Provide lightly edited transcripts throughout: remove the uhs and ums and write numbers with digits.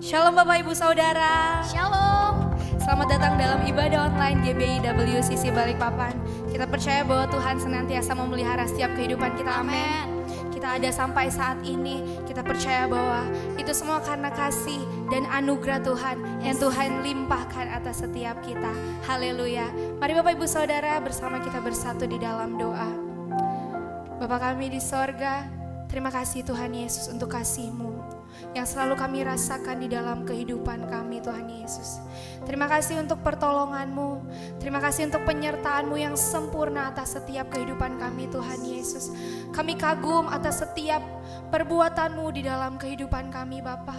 Shalom Bapak Ibu Saudara. Shalom. Selamat datang dalam ibadah online GBI WCC Balikpapan. Kita percaya bahwa Tuhan senantiasa memelihara setiap kehidupan kita. Amin. Kita ada sampai saat ini, kita percaya bahwa itu semua karena kasih dan anugerah Tuhan yang Tuhan limpahkan atas setiap kita. Haleluya. Mari Bapak Ibu Saudara bersama kita bersatu di dalam doa. Bapa kami di sorga, terima kasih Tuhan Yesus untuk kasih-Mu yang selalu kami rasakan di dalam kehidupan kami Tuhan Yesus. Terima kasih untuk pertolongan-Mu, terima kasih untuk penyertaan-Mu yang sempurna atas setiap kehidupan kami Tuhan Yesus. Kami kagum atas setiap perbuatan-Mu di dalam kehidupan kami Bapa.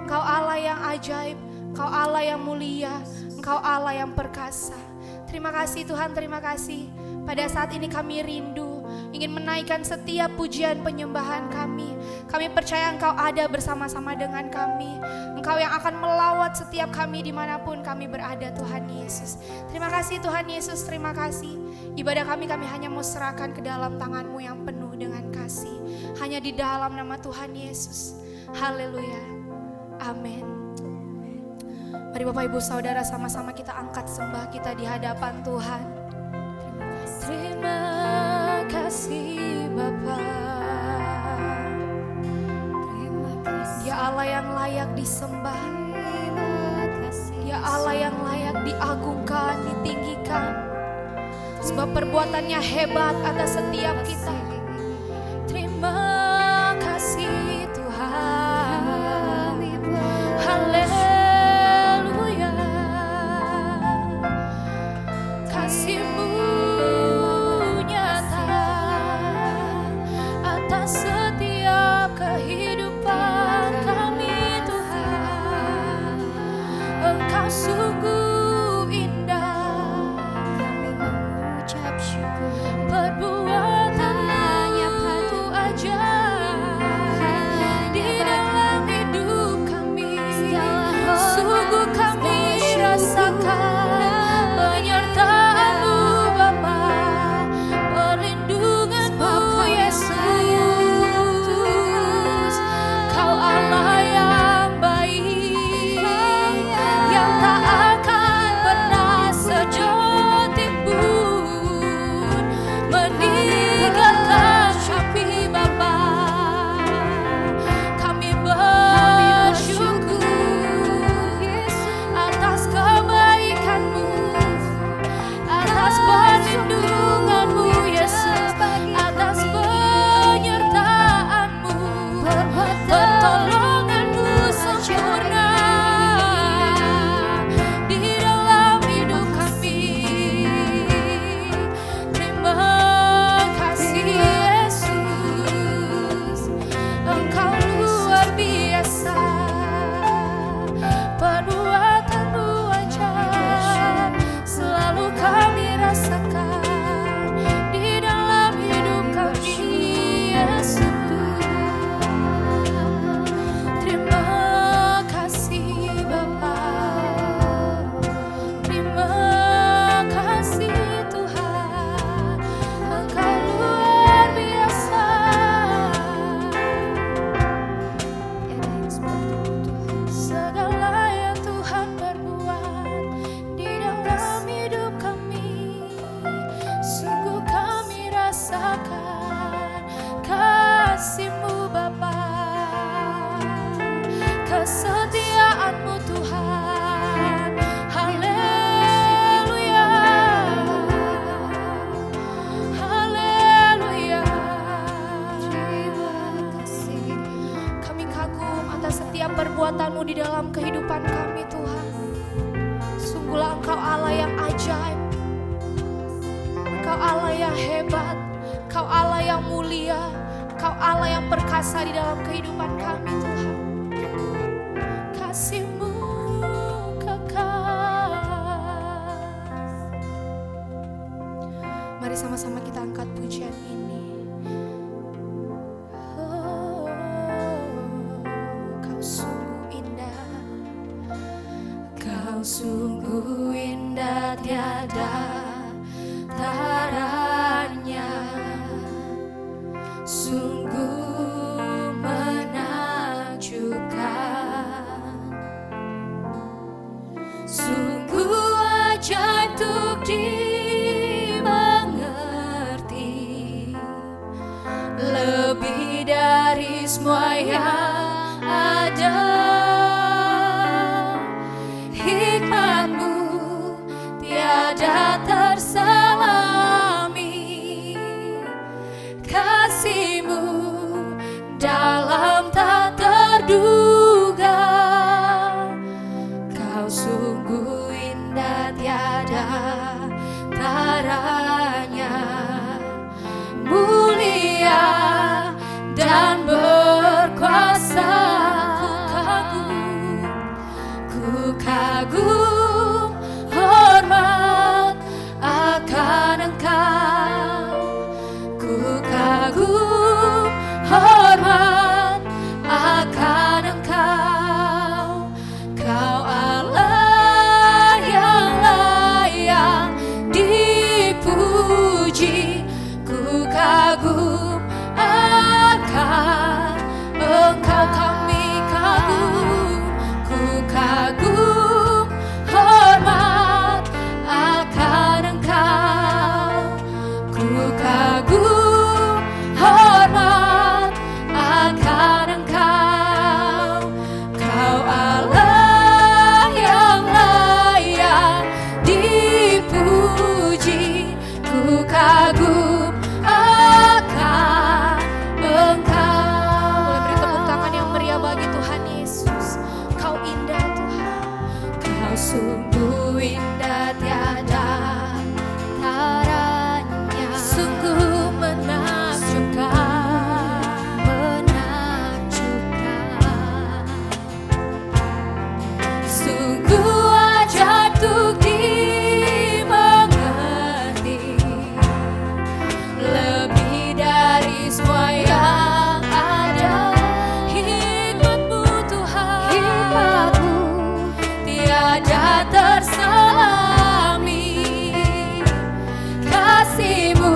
Engkau Allah yang ajaib, Engkau Allah yang mulia, Engkau Allah yang perkasa. Terima kasih Tuhan, terima kasih. Pada saat ini kami rindu ingin menaikkan setiap pujian penyembahan kami. Kami percaya Engkau ada bersama-sama dengan kami. Engkau yang akan melawat setiap kami dimanapun kami berada Tuhan Yesus. Terima kasih Tuhan Yesus, terima kasih. Ibadah kami hanya mau serahkan ke dalam tangan-Mu yang penuh dengan kasih. Hanya di dalam nama Tuhan Yesus. Haleluya. Amin. Mari Bapak Ibu Saudara sama-sama kita angkat sembah kita di hadapan Tuhan. Terima kasih Bapa. Dia Allah yang layak disembah. Dia Allah yang layak diagungkan, ditinggikan. Sebab perbuatannya hebat atas setiap kita. Terima kasih Tuhan. Haleluya. Kasih-Mu nyata atas setiap kehidupan kami Tuhan. Engkau sungguh indah, kami mengucap syukur. Perbuatan-Mu ajaib di dalam hidup kami. Sungguh kami rasakan penyertaan-Mu Bapa, perlindungan-Mu Yesus. Kau Allah yang baik, yang tak akan pernah sejauh timbun meninggalkan kami Bapa. Kami bersyukur atas kebaikan-Mu, atas perlindungan-Mu Yesus, atas penyertaan-Mu, pertolongan-Mu sempurna di dalam hidup kami. Terima kasih Yesus, Engkau luar biasa. Perbuatan-Mu ajaib selalu kami rasakan di dalam hidup kami Yesus. Terima kasih Bapa, terima kasih Tuhan, Engkau luar biasa. Segala yang Tuhan perbuat di dalam hidup kami, sungguh kami rasakan kasih-Mu Bapa, kesetiaan-Mu Tuhan. Haleluya, haleluya. Kami kagum atas setiap perbuatan-Mu di dalam kehidupan kami Tuhan. Sungguhlah Engkau Allah yang ajaib, Engkau Allah yang hebat, Engkau Allah yang mulia, Engkau Allah yang perkasa di dalam kehidupan kami Tuhan. Kasih-Mu kekal. Mari sama-sama kita angkat pujian ini. Oh, Kau sungguh indah, Kau sungguh indah tiada taranya. Sungguh menakjubkan. Sungguh ajaib untuk dimengerti, lebih dari semua yang ada. Hikmat-Mu tiada terselami, kasih-Mu dalam tak terduga. Kau sungguh indah tiada taranya, mulia dan berkuasa. Ku kagum hormat akan Engkau, ku kagum hormat akan Engkau. Kau Allah yang layak dipuji, ku kagum akan Engkau. Kami kagum, ku kagum hormat akan Engkau, ku kagum hormat akan Engkau. Kau Allah yang layak dipuji, ku kagum akan Engkau. Boleh beri tepuk tangan yang meriah bagi Tuhan Yesus. Kau indah Tuhan, Kau sungguh indah tiada taranya, sungguh menakjubkan, menakjubkan. Sungguh ajaib untuk dimengerti, lebih dari semua yang ada. Hikmat-Mu Tuhan, hikmat-Mu tiada terselami, kasih-Mu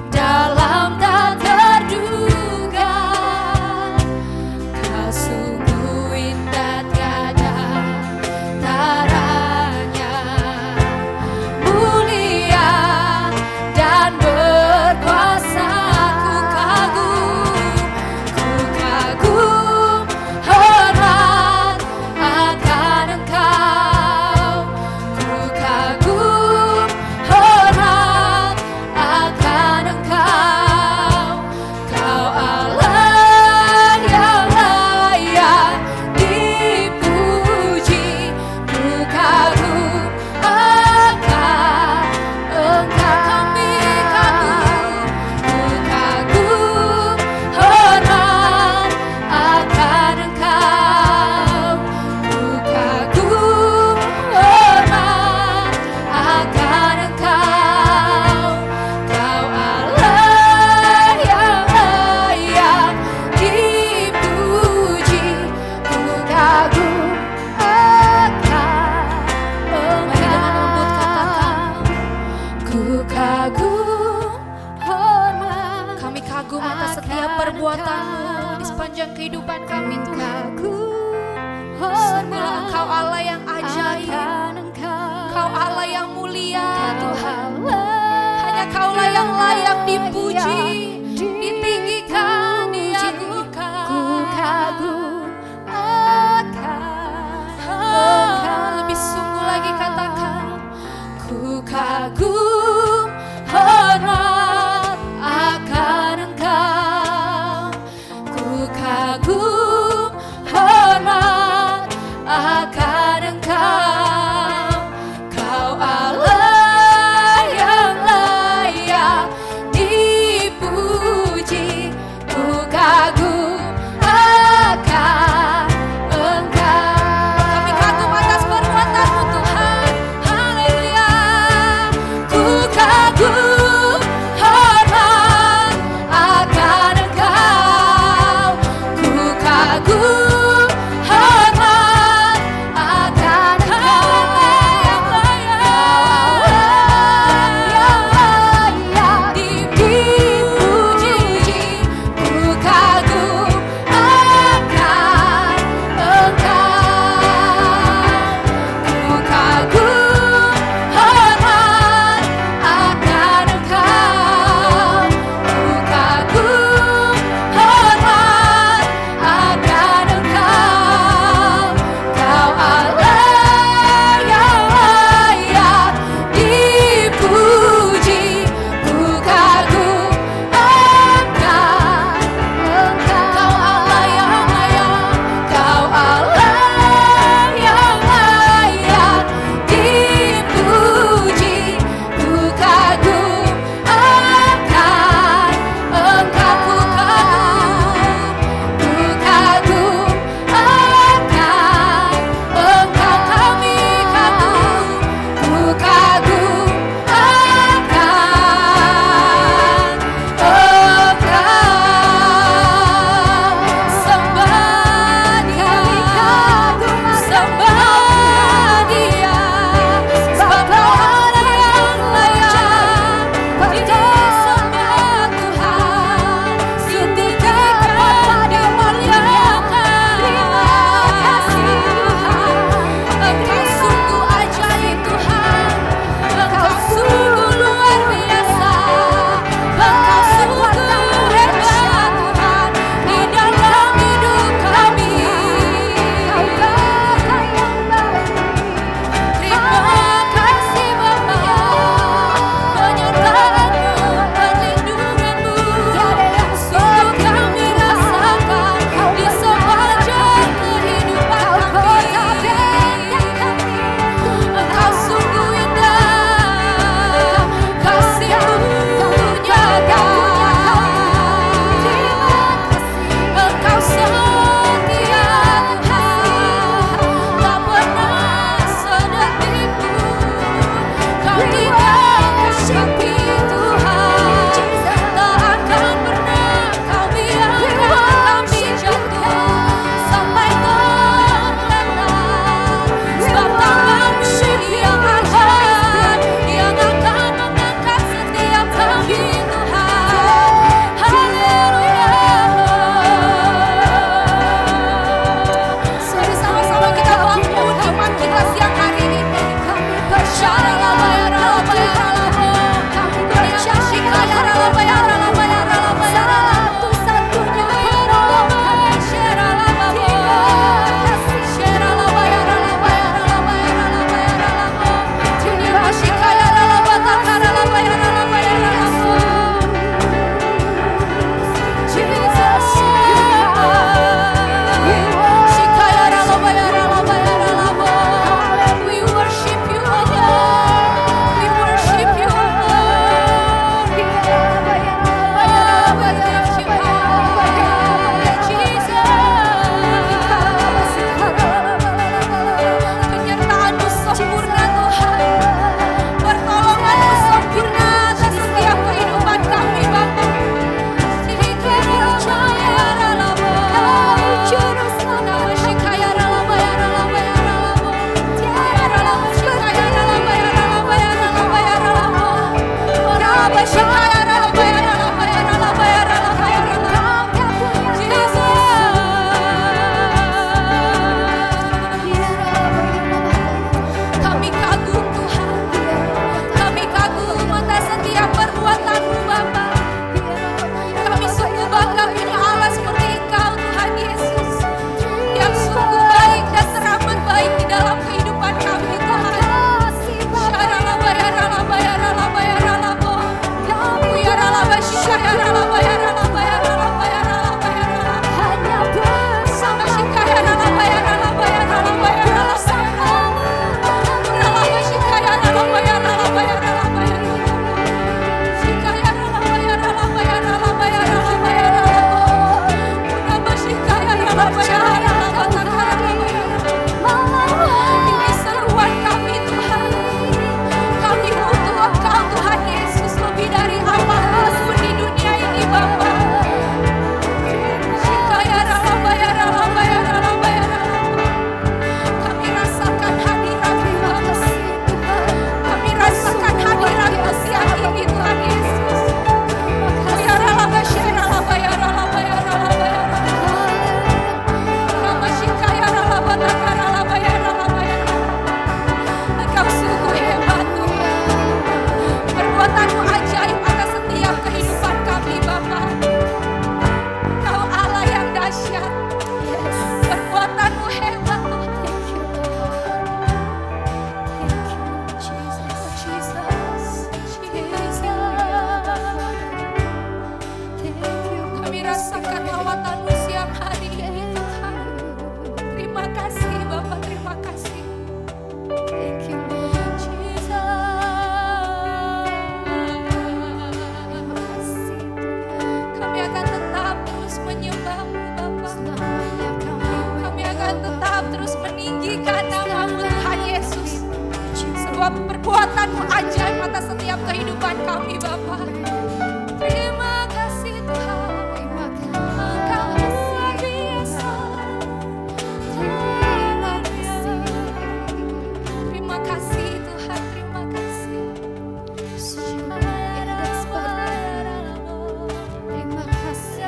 dalam tak terduga. Kau sungguh indah tiada taranya, mulia dan berkuasa. Ku kagum hormat akan Engkau, bahwa perbuatan-Mu ajaib atas setiap kehidupan kami Bapa. Terima kasih Tuhan, Engkau luar biasa. Terima kasih Tuhan, terima kasih. Terima kasih.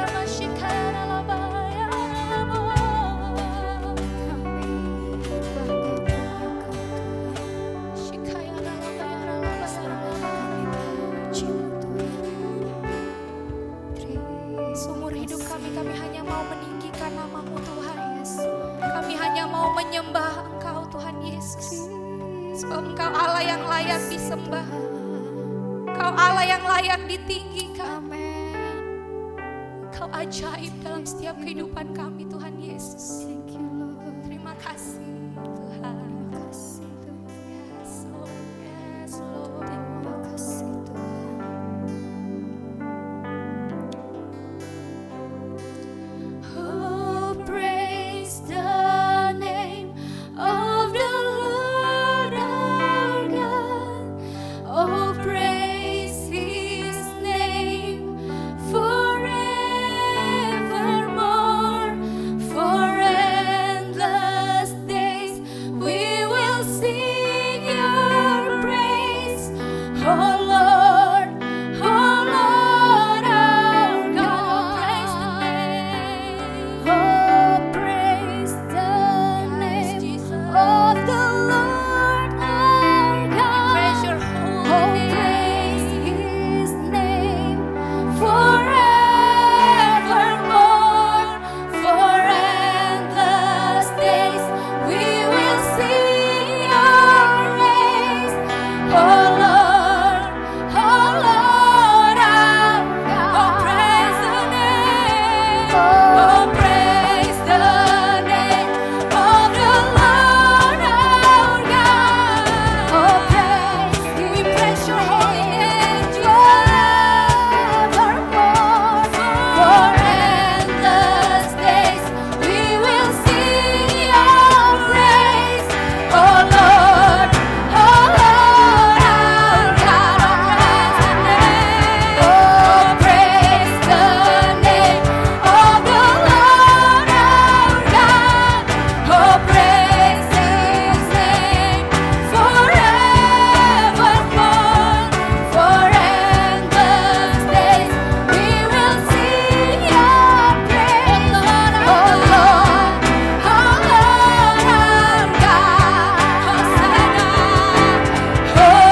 Seumur hidup kami hanya mau meninggikan nama-Mu Tuhan Yesus. Kami hanya mau menyembah Engkau Tuhan Yesus. Sebab Engkau Allah yang layak disembah. Engkau Allah yang layak ditinggikan. Engkau ajaib dalam setiap kehidupan kami Tuhan Yesus. Terima kasih Tuhan. Yes Lord, yes Lord. Terima kasih Tuhan. Oh, praise the name of the Lord our God. Oh, praise His name forevermore. For endless days we will sing Your praise. Oh Lord, our God. Praise the name. Oh, praise the name of the Lord our God. Praise Your holy name. Praise His name forevermore. For endless days we will sing Your praise. Oh Lord, our God. Oh, praise the name. Oh, praise the name of the Lord our God. Oh, praise, we praise Your holy name forevermore. For endless days we will sing Your praise. Oh Lord, our God. Oh, praise the name of the Lord our God. Oh, praise His name forevermore. For endless days we will sing Your praise. Oh Lord, our God. Hosanna, Hosanna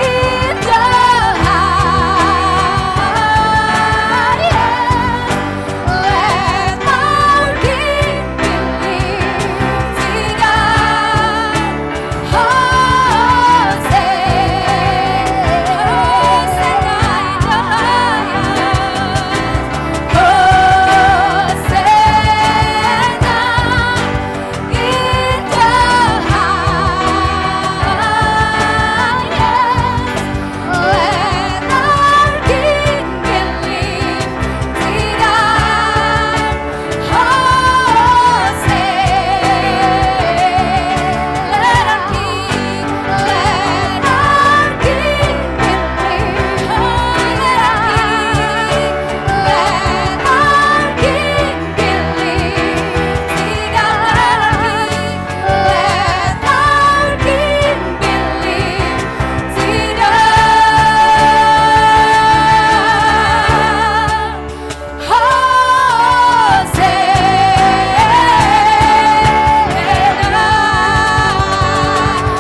in the highest. Let our King be lifted up.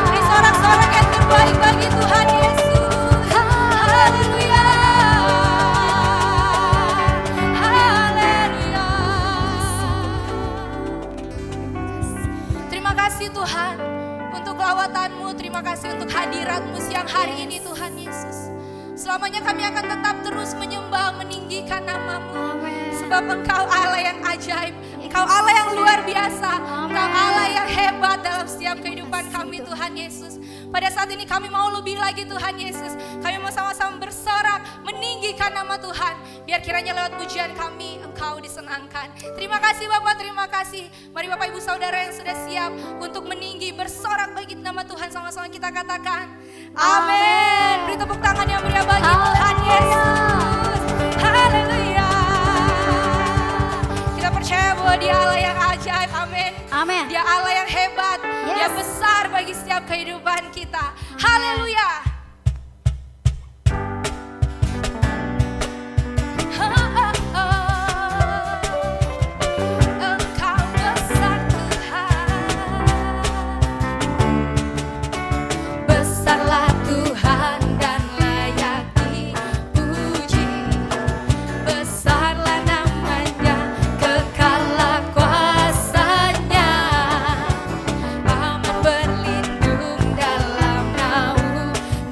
Beri sorak-sorak yang terbaik bagi Tuhan Yesus. Haleluya. Haleluya. Terima kasih Tuhan untuk lawatan-Mu, terima kasih untuk hadirat-Mu siang hari ini Tuhan Yesus. Selamanya kami akan tetap terus menyembah, meninggikan nama-Mu. Sebab Engkau Allah yang ajaib, Engkau Allah yang luar biasa. Engkau Allah yang hebat dalam setiap kehidupan kami Tuhan Yesus. Pada saat ini kami mau lebih lagi Tuhan Yesus. Kami mau sama-sama bersorak, meninggikan nama Tuhan. Biar kiranya lewat pujian kami Engkau disenangkan. Terima kasih Bapak, terima kasih. Mari Bapak Ibu Saudara yang sudah siap untuk meninggi, bersorak bagi nama Tuhan. Sama-sama kita katakan amin. Beri tepuk tangan yang meriah bagi Tuhan Yesus. Haleluya. Kita percaya bahwa Dia Allah yang ajaib, amin. Amin. Dia Allah yang hebat, Yes. Dia besar bagi setiap kehidupan kita. Haleluya. Engkau besar Tuhan. Besarlah Tuhan dan layak dipuji. Besarlah namanya, kekallah kuasanya. Aman berlindung dalam naungannya.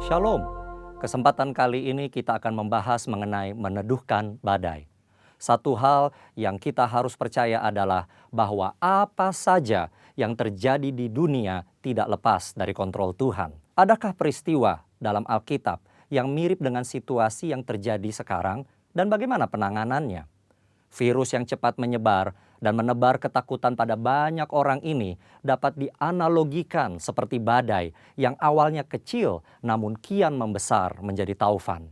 Shalom. Kesempatan kali ini kita akan membahas mengenai meneduhkan badai. Satu hal yang kita harus percaya adalah bahwa apa saja yang terjadi di dunia tidak lepas dari kontrol Tuhan. Adakah peristiwa dalam Alkitab yang mirip dengan situasi yang terjadi sekarang dan bagaimana penanganannya? Virus yang cepat menyebar dan menebar ketakutan pada banyak orang ini dapat dianalogikan seperti badai yang awalnya kecil namun kian membesar menjadi taufan.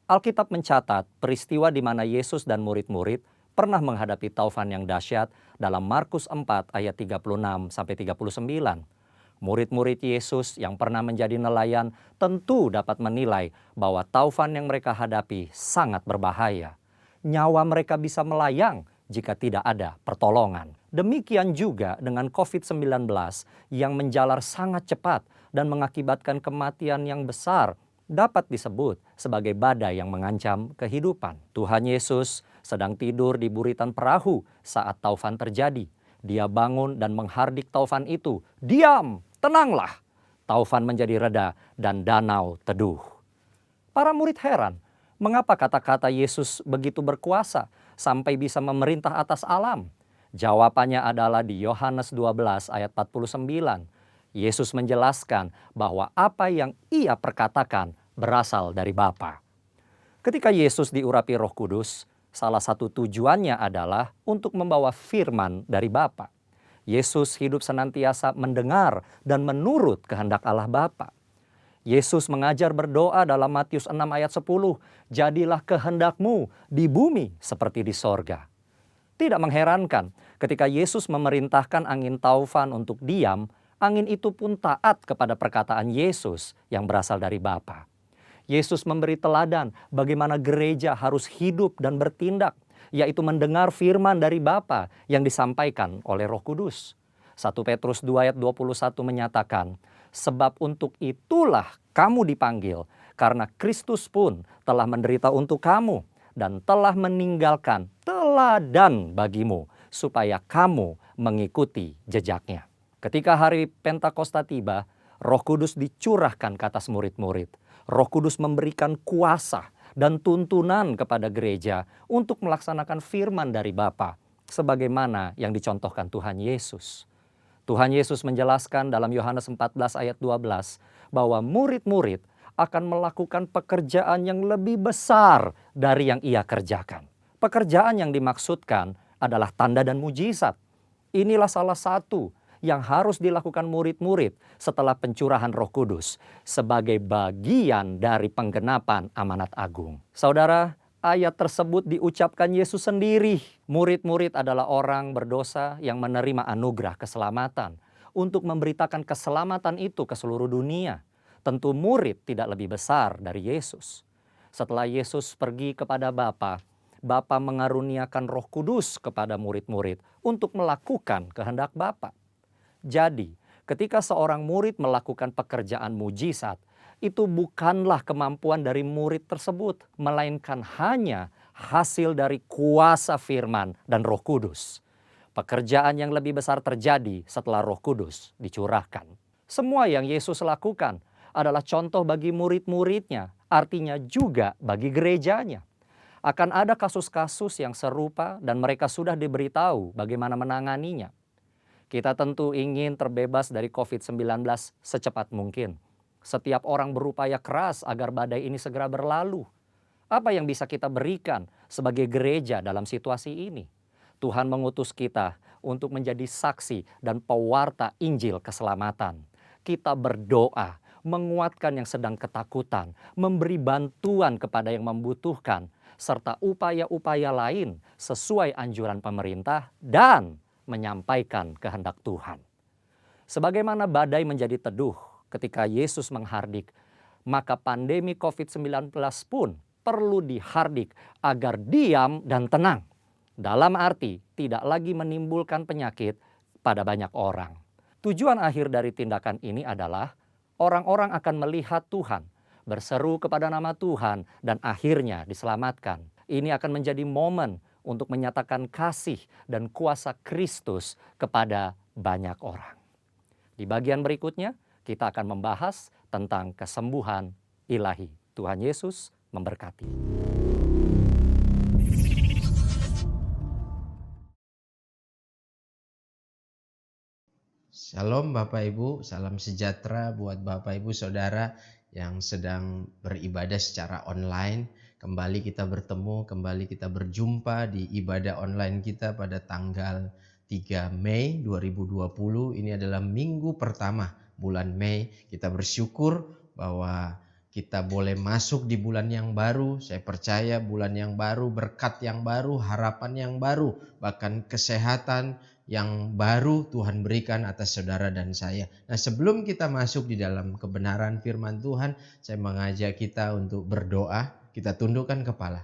Alkitab mencatat peristiwa di mana Yesus dan murid-murid pernah menghadapi taufan yang dahsyat dalam Markus 4 ayat 36-39. Murid-murid Yesus yang pernah menjadi nelayan tentu dapat menilai bahwa taufan yang mereka hadapi sangat berbahaya. Nyawa mereka bisa melayang jika tidak ada pertolongan. Demikian juga dengan COVID-19 yang menjalar sangat cepat dan mengakibatkan kematian yang besar dapat disebut sebagai badai yang mengancam kehidupan. Tuhan Yesus sedang tidur di buritan perahu saat taufan terjadi. Dia bangun dan menghardik taufan itu. Diam, tenanglah. Taufan menjadi reda dan danau teduh. Para murid heran, mengapa kata-kata Yesus begitu berkuasa sampai bisa memerintah atas alam? Jawabannya adalah di Yohanes 12 ayat 49. Yesus menjelaskan bahwa apa yang ia perkatakan berasal dari Bapa. Ketika Yesus diurapi Roh Kudus, salah satu tujuannya adalah untuk membawa firman dari Bapa. Yesus hidup senantiasa mendengar dan menurut kehendak Allah Bapa. Yesus mengajar berdoa dalam Matius 6 ayat 10, "Jadilah kehendakmu di bumi seperti di sorga." Tidak mengherankan ketika Yesus memerintahkan angin taufan untuk diam, angin itu pun taat kepada perkataan Yesus yang berasal dari Bapa. Yesus memberi teladan bagaimana gereja harus hidup dan bertindak, yaitu mendengar firman dari Bapa yang disampaikan oleh Roh Kudus. 1 Petrus 2 ayat 21 menyatakan, "Sebab untuk itulah kamu dipanggil, karena Kristus pun telah menderita untuk kamu dan telah meninggalkan teladan bagimu, supaya kamu mengikuti jejaknya." Ketika hari Pentakosta tiba, Roh Kudus dicurahkan ke atas murid-murid. Roh Kudus memberikan kuasa dan tuntunan kepada gereja untuk melaksanakan firman dari Bapa, sebagaimana yang dicontohkan Tuhan Yesus. Tuhan Yesus menjelaskan dalam Yohanes 14 ayat 12 bahwa murid-murid akan melakukan pekerjaan yang lebih besar dari yang ia kerjakan. Pekerjaan yang dimaksudkan adalah tanda dan mujizat. Inilah salah satu yang harus dilakukan murid-murid setelah pencurahan Roh Kudus sebagai bagian dari penggenapan amanat agung. Saudara, ayat tersebut diucapkan Yesus sendiri. Murid-murid adalah orang berdosa yang menerima anugerah keselamatan untuk memberitakan keselamatan itu ke seluruh dunia. Tentu murid tidak lebih besar dari Yesus. Setelah Yesus pergi kepada Bapa, Bapa mengaruniakan Roh Kudus kepada murid-murid untuk melakukan kehendak Bapa. Jadi, ketika seorang murid melakukan pekerjaan mujizat, itu bukanlah kemampuan dari murid tersebut, melainkan hanya hasil dari kuasa firman dan Roh Kudus. Pekerjaan yang lebih besar terjadi setelah Roh Kudus dicurahkan. Semua yang Yesus lakukan adalah contoh bagi murid-muridnya, artinya juga bagi gerejanya. Akan ada kasus-kasus yang serupa dan mereka sudah diberitahu bagaimana menanganinya. Kita tentu ingin terbebas dari COVID-19 secepat mungkin. Setiap orang berupaya keras agar badai ini segera berlalu. Apa yang bisa kita berikan sebagai gereja dalam situasi ini? Tuhan mengutus kita untuk menjadi saksi dan pewarta Injil keselamatan. Kita berdoa, menguatkan yang sedang ketakutan, memberi bantuan kepada yang membutuhkan, serta upaya-upaya lain sesuai anjuran pemerintah dan menyampaikan kehendak Tuhan. Sebagaimana badai menjadi teduh ketika Yesus menghardik, maka pandemi COVID-19 pun perlu dihardik agar diam dan tenang. Dalam arti tidak lagi menimbulkan penyakit pada banyak orang. Tujuan akhir dari tindakan ini adalah orang-orang akan melihat Tuhan, berseru kepada nama Tuhan, dan akhirnya diselamatkan. Ini akan menjadi momen untuk menyatakan kasih dan kuasa Kristus kepada banyak orang. Di bagian berikutnya, kita akan membahas tentang kesembuhan ilahi. Tuhan Yesus memberkati. Shalom Bapak Ibu, salam sejahtera buat Bapak Ibu Saudara yang sedang beribadah secara online. Kembali kita bertemu, kembali kita berjumpa di ibadah online kita pada tanggal 3 Mei 2020. Ini adalah minggu pertama bulan Mei. Kita bersyukur bahwa kita boleh masuk di bulan yang baru. Saya percaya bulan yang baru, berkat yang baru, harapan yang baru, bahkan kesehatan yang baru Tuhan berikan atas saudara dan saya. Nah, sebelum kita masuk di dalam kebenaran firman Tuhan, saya mengajak kita untuk berdoa. Kita tundukkan kepala.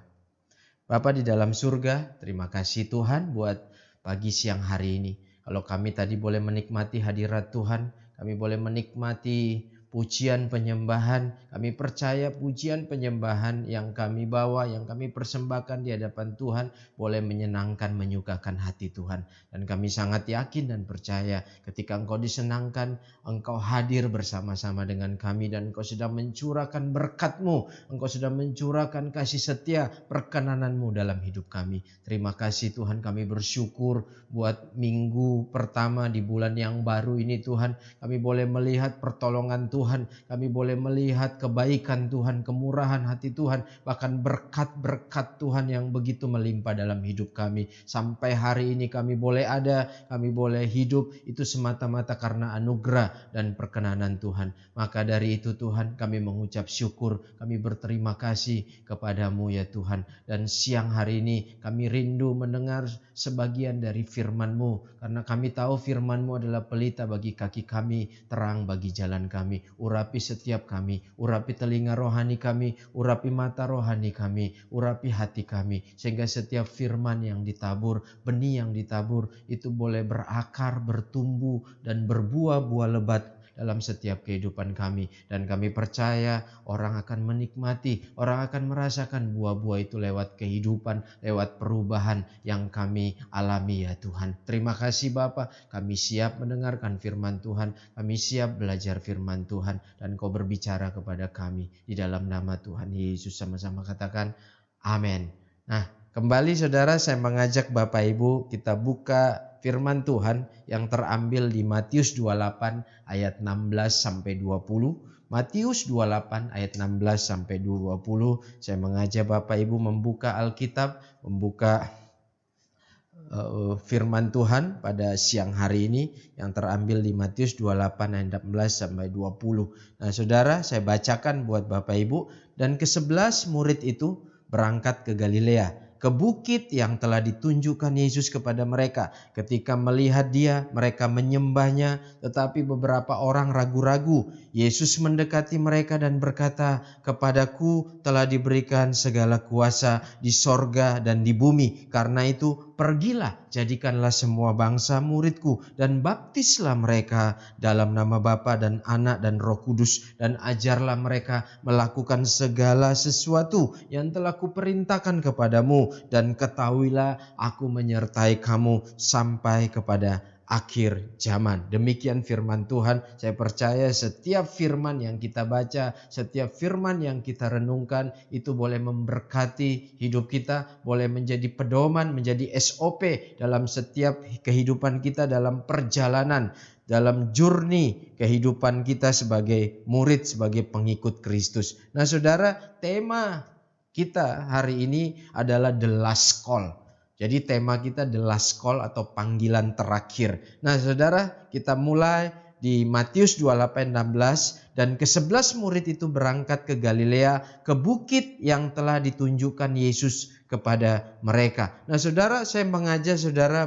Bapa di dalam surga, terima kasih Tuhan buat pagi siang hari ini. Kalau kami tadi boleh menikmati hadirat Tuhan, kami boleh menikmati pujian penyembahan. Kami percaya pujian penyembahan yang kami bawa, yang kami persembahkan di hadapan Tuhan boleh menyenangkan, menyukakan hati Tuhan. Dan kami sangat yakin dan percaya ketika Engkau disenangkan, Engkau hadir bersama-sama dengan kami dan Engkau sedang mencurahkan berkat-Mu, Engkau sedang mencurahkan kasih setia, perkenanan-Mu dalam hidup kami. Terima kasih Tuhan, kami bersyukur buat minggu pertama di bulan yang baru ini Tuhan. Kami boleh melihat pertolongan Tuhan, kami boleh melihat kebaikan Tuhan, kemurahan hati Tuhan, bahkan berkat-berkat Tuhan yang begitu melimpah dalam hidup kami. Sampai hari ini kami boleh ada, kami boleh hidup, itu semata-mata karena anugerah dan perkenanan Tuhan. Maka dari itu Tuhan, kami mengucap syukur, kami berterima kasih kepadamu ya Tuhan. Dan siang hari ini kami rindu mendengar sebagian dari firman-Mu, karena kami tahu firman-Mu adalah pelita bagi kaki kami, terang bagi jalan kami. Urapi setiap kami, urapi telinga rohani kami, urapi mata rohani kami, urapi hati kami, sehingga setiap firman yang ditabur, benih yang ditabur, itu boleh berakar, bertumbuh, dan berbuah-buah lebat dalam setiap kehidupan kami. Dan kami percaya orang akan menikmati, orang akan merasakan buah-buah itu lewat kehidupan, lewat perubahan yang kami alami ya Tuhan. Terima kasih Bapa, kami siap mendengarkan firman Tuhan, kami siap belajar firman Tuhan, dan Kau berbicara kepada kami di dalam nama Tuhan Yesus. Sama-sama katakan amin. Nah, kembali saudara, saya mengajak Bapak Ibu kita buka firman Tuhan yang terambil di Matius 28 ayat 16 sampai 20. Matius 28 ayat 16 sampai 20. Saya mengajak Bapak Ibu membuka Alkitab, membuka firman Tuhan pada siang hari ini yang terambil di Matius 28 ayat 16 sampai 20. Nah, saudara, saya bacakan buat Bapak Ibu. Dan ke-11 murid itu berangkat ke Galilea, ke bukit yang telah ditunjukkan Yesus kepada mereka. Ketika melihat Dia, mereka menyembahnya, tetapi beberapa orang ragu-ragu. Yesus mendekati mereka dan berkata, "Kepadaku telah diberikan segala kuasa di sorga dan di bumi. Karena itu, pergilah, jadikanlah semua bangsa muridku, dan baptislah mereka dalam nama Bapa dan Anak dan Roh Kudus, dan ajarlah mereka melakukan segala sesuatu yang telah kuperintahkan kepadamu. Dan ketahuilah, aku menyertai kamu sampai kepada akhir zaman." Demikian firman Tuhan. Saya percaya setiap firman yang kita baca, setiap firman yang kita renungkan, itu boleh memberkati hidup kita, boleh menjadi pedoman, menjadi SOP dalam setiap kehidupan kita, dalam perjalanan, dalam journey kehidupan kita sebagai murid, sebagai pengikut Kristus. Nah saudara, tema kita hari ini adalah The Last Call. Jadi tema kita The Last Call atau panggilan terakhir. Nah saudara, kita mulai di Matius 28:16. Dan ke-11 murid itu berangkat ke Galilea, ke bukit yang telah ditunjukkan Yesus kepada mereka. Nah saudara, saya mengajak saudara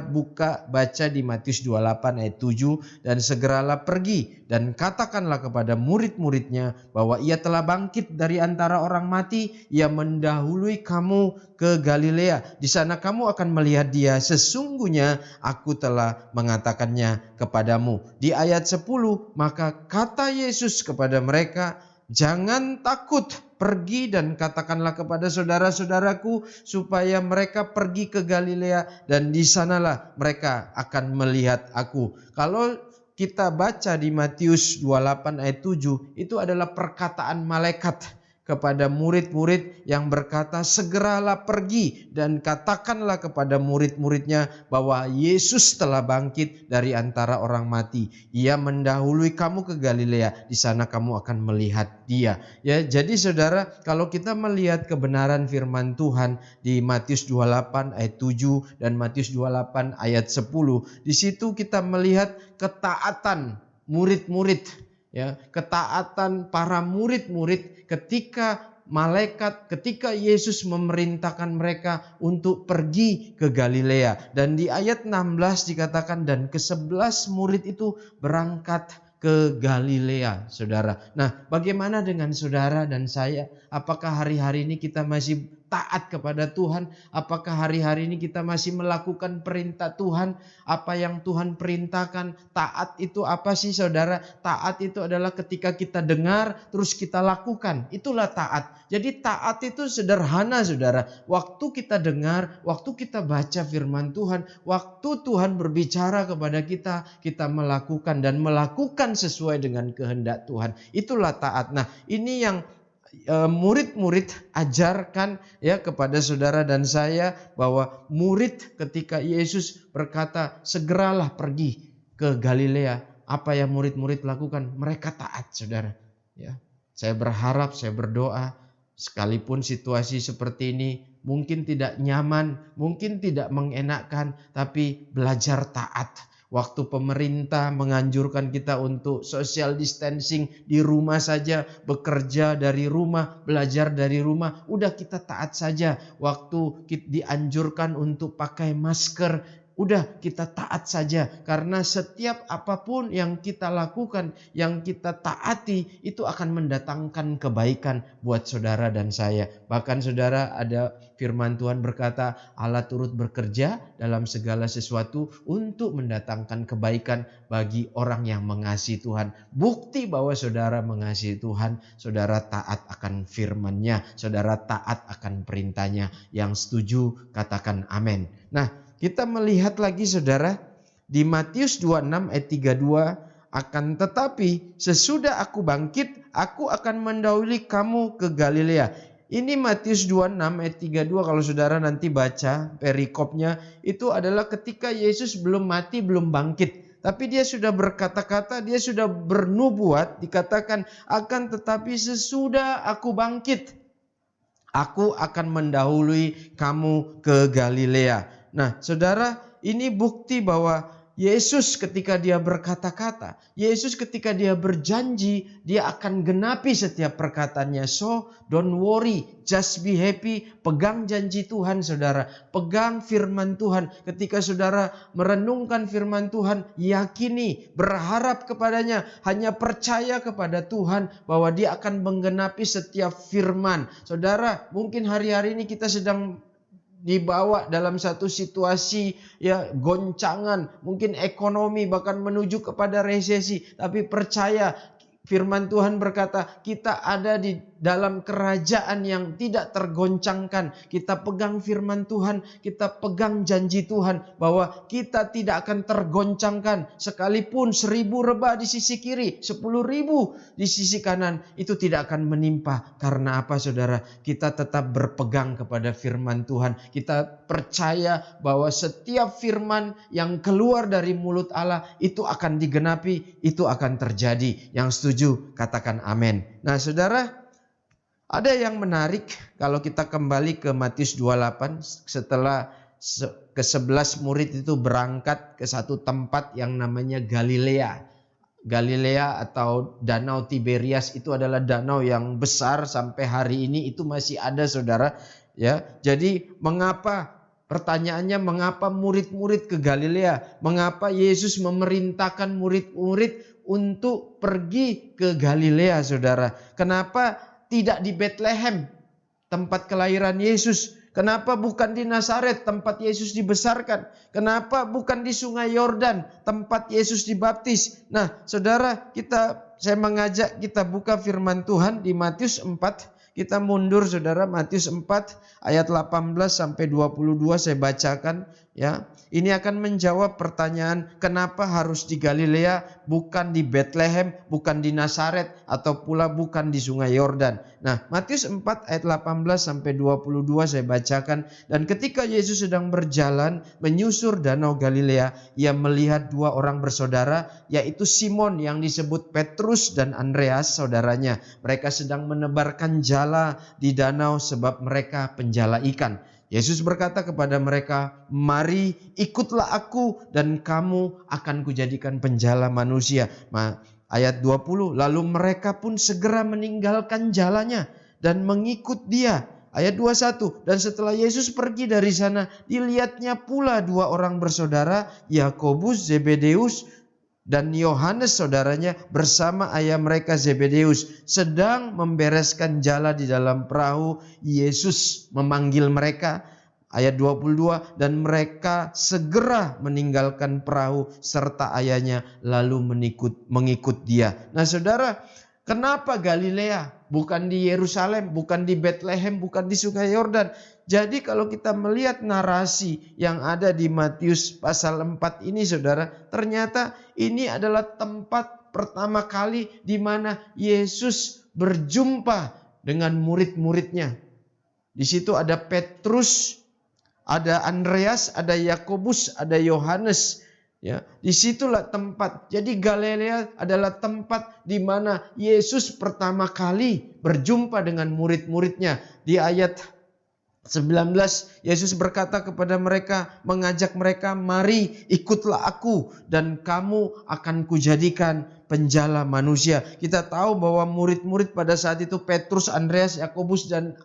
baca di Matius 28 ayat 7. Dan segeralah pergi dan katakanlah kepada murid-muridnya bahwa Ia telah bangkit dari antara orang mati. Ia mendahului kamu ke Galilea. Di sana kamu akan melihat Dia. Sesungguhnya aku telah mengatakannya kepadamu. Di ayat 10, maka kata Yesus kepada mereka, "Jangan takut, pergi dan katakanlah kepada saudara-saudaraku supaya mereka pergi ke Galilea, dan di sanalah mereka akan melihat aku." Kalau kita baca di Matius 28 ayat 7, itu adalah perkataan malaikat kepada murid-murid yang berkata, segeralah pergi dan katakanlah kepada murid-muridnya bahwa Yesus telah bangkit dari antara orang mati. Ia mendahului kamu ke Galilea, di sana kamu akan melihat dia. Ya, jadi saudara, kalau kita melihat kebenaran firman Tuhan di Matius 28 ayat 7 dan Matius 28 ayat 10, di situ kita melihat ketaatan murid-murid, ya, ketaatan para murid-murid ketika Yesus memerintahkan mereka untuk pergi ke Galilea. Dan di ayat 16 dikatakan, dan ke-11 murid itu berangkat ke Galilea, saudara. Nah, bagaimana dengan saudara dan saya? Apakah hari-hari ini kita masih taat kepada Tuhan? Apakah hari-hari ini kita masih melakukan perintah Tuhan? Apa yang Tuhan perintahkan? Taat itu apa sih, saudara? Taat itu adalah ketika kita dengar terus kita lakukan. Itulah taat. Jadi taat itu sederhana, saudara. Waktu kita dengar, waktu kita baca firman Tuhan, waktu Tuhan berbicara kepada kita, kita melakukan dan melakukan sesuai dengan kehendak Tuhan. Itulah taat. Nah, ini yang murid-murid ajarkan ya kepada saudara dan saya, bahwa murid ketika Yesus berkata segeralah pergi ke Galilea, apa yang murid-murid lakukan? Mereka taat, saudara. Ya, saya berharap, saya berdoa, sekalipun situasi seperti ini mungkin tidak nyaman, mungkin tidak mengenakkan, tapi belajar taat. Waktu pemerintah menganjurkan kita untuk social distancing di rumah saja, bekerja dari rumah, belajar dari rumah, udah kita taat saja. Waktu dianjurkan untuk pakai masker, udah kita taat saja. Karena setiap apapun yang kita lakukan, yang kita taati, itu akan mendatangkan kebaikan buat saudara dan saya. Bahkan saudara, ada firman Tuhan berkata, Allah turut bekerja dalam segala sesuatu untuk mendatangkan kebaikan bagi orang yang mengasihi Tuhan. Bukti bahwa saudara mengasihi Tuhan, saudara taat akan firman-Nya, saudara taat akan perintahnya. Yang setuju katakan amin. Nah, kita melihat lagi, saudara, di Matius 26 ayat 32, akan tetapi sesudah aku bangkit, aku akan mendahului kamu ke Galilea. Ini Matius 26 ayat 32, kalau saudara nanti baca perikopnya, itu adalah ketika Yesus belum mati, belum bangkit. Tapi dia sudah berkata-kata, dia sudah bernubuat, dikatakan akan tetapi sesudah aku bangkit, aku akan mendahului kamu ke Galilea. Nah, saudara, ini bukti bahwa Yesus ketika dia berkata-kata, Yesus ketika dia berjanji, dia akan genapi setiap perkataannya. So, don't worry, just be happy. Pegang janji Tuhan, saudara. Pegang firman Tuhan. Ketika saudara merenungkan firman Tuhan, yakini, berharap kepadanya, hanya percaya kepada Tuhan bahwa dia akan menggenapi setiap firman. Saudara, mungkin hari-hari ini kita sedang dibawa dalam satu situasi ya goncangan, mungkin ekonomi bahkan menuju kepada resesi, tapi percaya firman Tuhan berkata kita ada di dalam kerajaan yang tidak tergoncangkan. Kita pegang firman Tuhan, kita pegang janji Tuhan bahwa kita tidak akan tergoncangkan. Sekalipun 1000 rebah di sisi kiri, 10.000 di sisi kanan, itu tidak akan menimpa. Karena apa, saudara? Kita tetap berpegang kepada firman Tuhan. Kita percaya bahwa setiap firman yang keluar dari mulut Allah itu akan digenapi, itu akan terjadi. Yang setuju katakan amin. Nah, saudara, ada yang menarik kalau kita kembali ke Matius 28, setelah ke-11 murid itu berangkat ke satu tempat yang namanya Galilea. Galilea atau Danau Tiberias itu adalah danau yang besar, sampai hari ini itu masih ada, saudara. Ya, jadi pertanyaannya mengapa murid-murid ke Galilea? Mengapa Yesus memerintahkan murid-murid untuk pergi ke Galilea, saudara? Kenapa tidak di Bethlehem, tempat kelahiran Yesus? Kenapa bukan di Nazaret, tempat Yesus dibesarkan? Kenapa bukan di Sungai Yordan, tempat Yesus dibaptis? Nah, saudara, saya mengajak kita buka firman Tuhan di Matius 4. Kita mundur, saudara, Matius 4 ayat 18 sampai 22 saya bacakan ya. Ini akan menjawab pertanyaan kenapa harus di Galilea. bukan di Bethlehem, bukan di Nazaret, atau pula bukan di Sungai Yordan. Nah, Matius 4 ayat 18 sampai 22 saya bacakan. Dan ketika Yesus sedang berjalan menyusur danau Galilea, ia melihat dua orang bersaudara, yaitu Simon yang disebut Petrus dan Andreas saudaranya. Mereka sedang menebarkan jala di danau sebab mereka penjala ikan. Yesus berkata kepada mereka, "Mari ikutlah aku dan kamu akan kujadikan penjala manusia." Ayat 20, lalu mereka pun segera meninggalkan jalannya dan mengikut dia. Ayat 21, dan setelah Yesus pergi dari sana, dilihatnya pula dua orang bersaudara, Yakobus Zebedeus dan Yohanes saudaranya bersama ayah mereka Zebedeus sedang membereskan jala di dalam perahu. Yesus memanggil mereka. Ayat 22, dan mereka segera meninggalkan perahu serta ayahnya lalu mengikut dia. Nah saudara, kenapa Galilea? Bukan di Yerusalem, bukan di Bethlehem, bukan di Sungai Yordan. Jadi kalau kita melihat narasi yang ada di Matius pasal 4 ini saudara, ternyata ini adalah tempat pertama kali di mana Yesus berjumpa dengan murid-muridnya. Di situ ada Petrus, ada Andreas, ada Yakobus, ada Yohanes. Ya, disitulah tempat. Jadi Galilea adalah tempat di mana Yesus pertama kali berjumpa dengan murid-muridnya. Di ayat 19, Yesus berkata kepada mereka, mengajak mereka, "Mari ikutlah aku dan kamu akan kujadikan penjala manusia." Kita tahu bahwa murid-murid pada saat itu Petrus, Andreas, Yakobus dan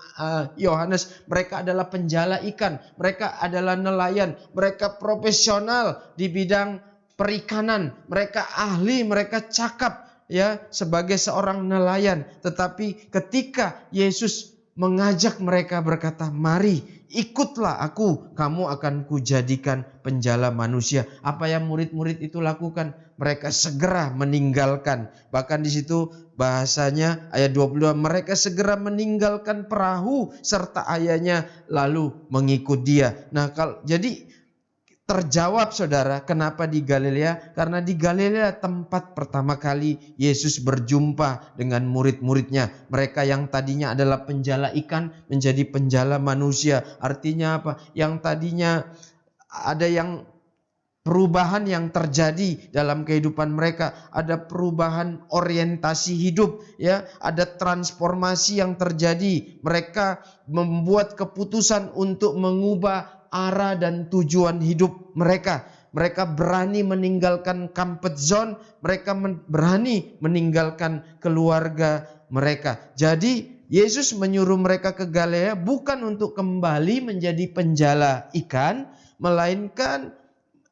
Yohanes, mereka adalah penjala ikan, mereka adalah nelayan, mereka profesional di bidang perikanan, mereka ahli, mereka cakap ya sebagai seorang nelayan. Tetapi ketika Yesus mengajak mereka berkata, "Mari ikutlah aku, kamu akan kujadikan penjala manusia." Apa yang murid-murid itu lakukan? Mereka segera meninggalkan. Bahkan di situ bahasanya ayat 22, mereka segera meninggalkan perahu serta ayahnya lalu mengikut dia. Nah, jadi terjawab saudara, kenapa di Galilea? Karena di Galilea tempat pertama kali Yesus berjumpa dengan murid-muridnya. Mereka yang tadinya adalah penjala ikan menjadi penjala manusia. Artinya apa? Yang tadinya ada yang perubahan yang terjadi dalam kehidupan mereka, ada perubahan orientasi hidup, ya, ada transformasi yang terjadi. Mereka membuat keputusan untuk mengubah arah dan tujuan hidup mereka. Mereka berani meninggalkan comfort zone, mereka berani meninggalkan keluarga mereka. Jadi Yesus menyuruh mereka ke Galilea bukan untuk kembali menjadi penjala ikan, melainkan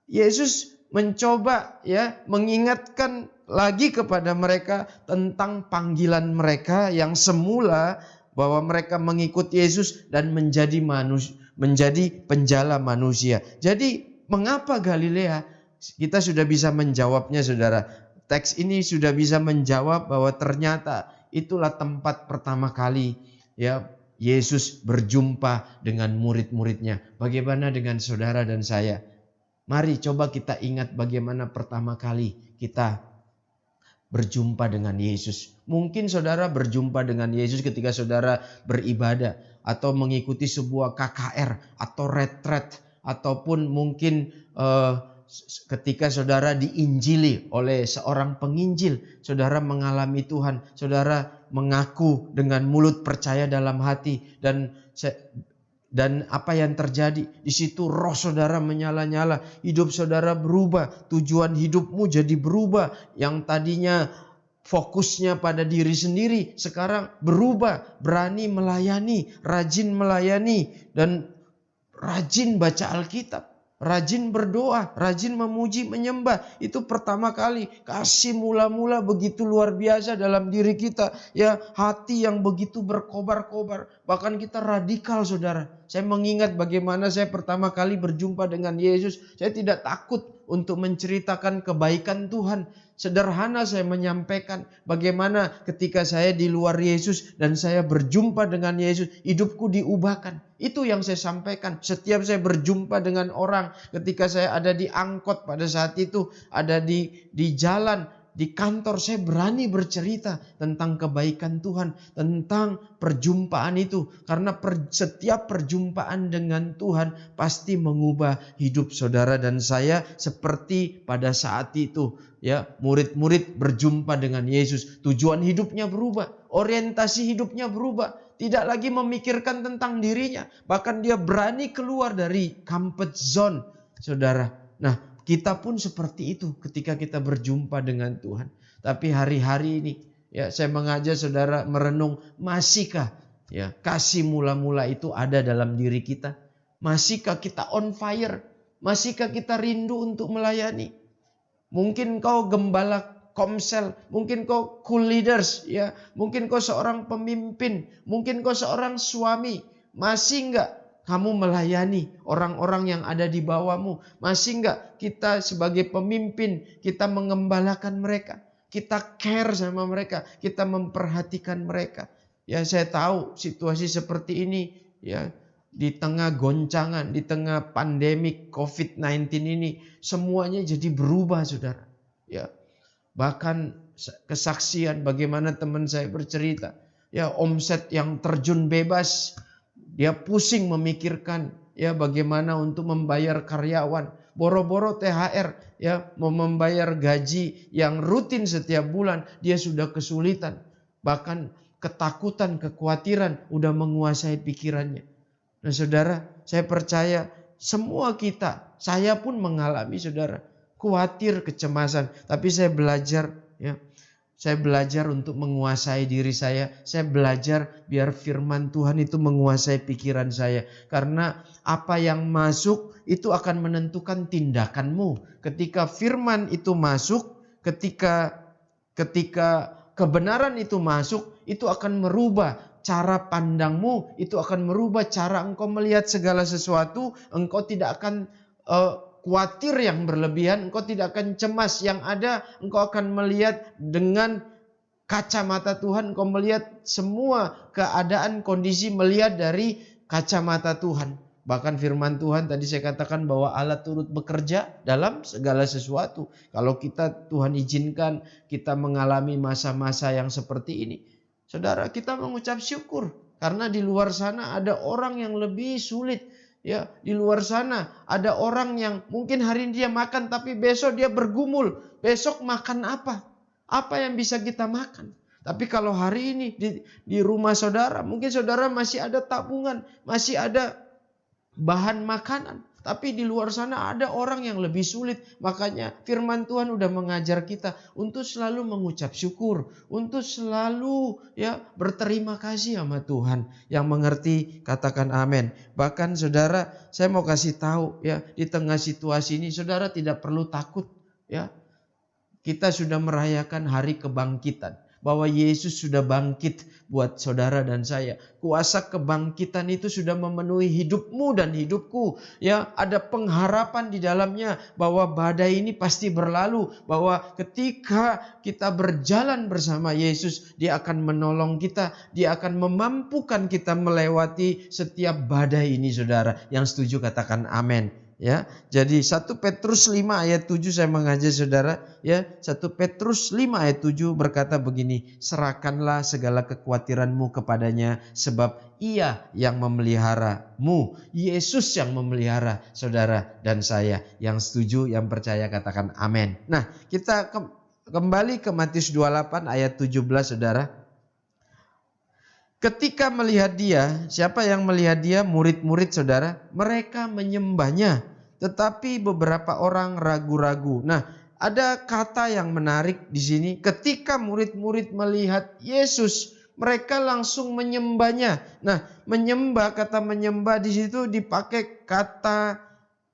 Yesus mencoba ya mengingatkan lagi kepada mereka tentang panggilan mereka yang semula, bahwa mereka mengikut Yesus dan menjadi penjala manusia. Jadi mengapa Galilea? Kita sudah bisa menjawabnya saudara. Teks ini sudah bisa menjawab bahwa ternyata itulah tempat pertama kali ya Yesus berjumpa dengan murid-muridnya. Bagaimana dengan saudara dan saya? Mari coba kita ingat bagaimana pertama kali kita berjumpa dengan Yesus. Mungkin saudara berjumpa dengan Yesus ketika saudara beribadah atau mengikuti sebuah KKR atau retret, ataupun mungkin ketika saudara diinjili oleh seorang penginjil, saudara mengalami Tuhan, saudara mengaku dengan mulut, percaya dalam hati, dan apa yang terjadi di situ, roh saudara menyala-nyala, hidup saudara berubah, tujuan hidupmu jadi berubah. Yang tadinya fokusnya pada diri sendiri sekarang berubah, berani melayani, rajin melayani, dan rajin baca Alkitab, rajin berdoa, rajin memuji, menyembah. Itu pertama kali kasih mula-mula begitu luar biasa dalam diri kita, ya, hati yang begitu berkobar-kobar. Bahkan kita radikal saudara. Saya mengingat bagaimana saya pertama kali berjumpa dengan Yesus. Saya tidak takut untuk menceritakan kebaikan Tuhan. Sederhana saya menyampaikan bagaimana ketika saya di luar Yesus dan saya berjumpa dengan Yesus, hidupku diubahkan. Itu yang saya sampaikan. Setiap saya berjumpa dengan orang, ketika saya ada di angkot pada saat itu, ada di jalan, di kantor, saya berani bercerita tentang kebaikan Tuhan, tentang perjumpaan itu. Karena setiap perjumpaan dengan Tuhan pasti mengubah hidup saudara dan saya seperti pada saat itu. Ya, murid-murid berjumpa dengan Yesus. Tujuan hidupnya berubah, orientasi hidupnya berubah. Tidak lagi memikirkan tentang dirinya. Bahkan dia berani keluar dari comfort zone, saudara. Nah, kita pun seperti itu ketika kita berjumpa dengan Tuhan. Tapi hari-hari ini, ya, saya mengajak saudara merenung, masihkah ya kasih mula-mula itu ada dalam diri kita? Masihkah kita on fire? Masihkah kita rindu untuk melayani? Mungkin kau gembala komsel, mungkin kau cool leaders, ya, mungkin kau seorang pemimpin, mungkin kau seorang suami. Masih enggak kamu melayani orang-orang yang ada di bawahmu? Masih enggak kita sebagai pemimpin, kita mengembalakan mereka, kita care sama mereka, kita memperhatikan mereka? Ya, saya tahu situasi seperti ini, ya, di tengah goncangan, di tengah pandemik COVID-19 ini, semuanya jadi berubah, saudara. Ya, bahkan kesaksian bagaimana teman saya bercerita, ya, omset yang terjun bebas, dia pusing memikirkan, ya, bagaimana untuk membayar karyawan, boro-boro THR, ya, mau membayar gaji yang rutin setiap bulan, dia sudah kesulitan. Bahkan ketakutan, kekhawatiran udah menguasai pikirannya. Nah, saudara, saya percaya semua kita, saya pun mengalami, saudara, khawatir, kecemasan. Tapi saya belajar, ya, saya belajar untuk menguasai diri saya. Saya belajar biar firman Tuhan itu menguasai pikiran saya. Karena apa yang masuk itu akan menentukan tindakanmu. Ketika firman itu masuk, ketika kebenaran itu masuk, itu akan merubah cara pandangmu, itu akan merubah cara engkau melihat segala sesuatu. Engkau tidak akan khawatir yang berlebihan, engkau tidak akan cemas. Yang ada, engkau akan melihat dengan kacamata Tuhan. Engkau melihat semua keadaan, kondisi, melihat dari kacamata Tuhan. Bahkan firman Tuhan tadi saya katakan bahwa Allah turut bekerja dalam segala sesuatu. Kalau kita, Tuhan izinkan kita mengalami masa-masa yang seperti ini, saudara, kita mengucap syukur. Karena di luar sana ada orang yang lebih sulit. Ya, di luar sana ada orang yang mungkin hari ini dia makan, tapi besok dia bergumul. Besok makan apa? Apa yang bisa kita makan? Tapi kalau hari ini di rumah saudara, mungkin saudara masih ada tabungan, masih ada bahan makanan. Tapi di luar sana ada orang yang lebih sulit. Makanya firman Tuhan udah mengajar kita untuk selalu mengucap syukur, untuk selalu, ya, berterima kasih sama Tuhan. Yang mengerti katakan amin. Bahkan saudara, saya mau kasih tahu, ya, di tengah situasi ini saudara tidak perlu takut, ya. Kita sudah merayakan hari kebangkitan. Bahwa Yesus sudah bangkit buat saudara dan saya. Kuasa kebangkitan itu sudah memenuhi hidupmu dan hidupku. Ya, ada pengharapan di dalamnya bahwa badai ini pasti berlalu. Bahwa ketika kita berjalan bersama Yesus, Dia akan menolong kita. Dia akan memampukan kita melewati setiap badai ini, saudara. Yang setuju katakan amin. Ya, jadi 1 Petrus 5 ayat 7 saya mengajak saudara, ya, 1 Petrus 5 ayat 7 berkata begini, serahkanlah segala kekhawatiranmu kepadanya sebab Ia yang memeliharamu. Yesus yang memelihara saudara dan saya. Yang setuju, yang percaya katakan amin. Nah, kita kembali ke Matius 28 ayat 17, saudara. Ketika melihat Dia, siapa yang melihat Dia? Murid-murid, saudara. Mereka menyembahnya, tetapi beberapa orang ragu-ragu. Nah, ada kata yang menarik di sini. Ketika murid-murid melihat Yesus, mereka langsung menyembahnya. Nah, menyembah, kata menyembah di situ dipakai kata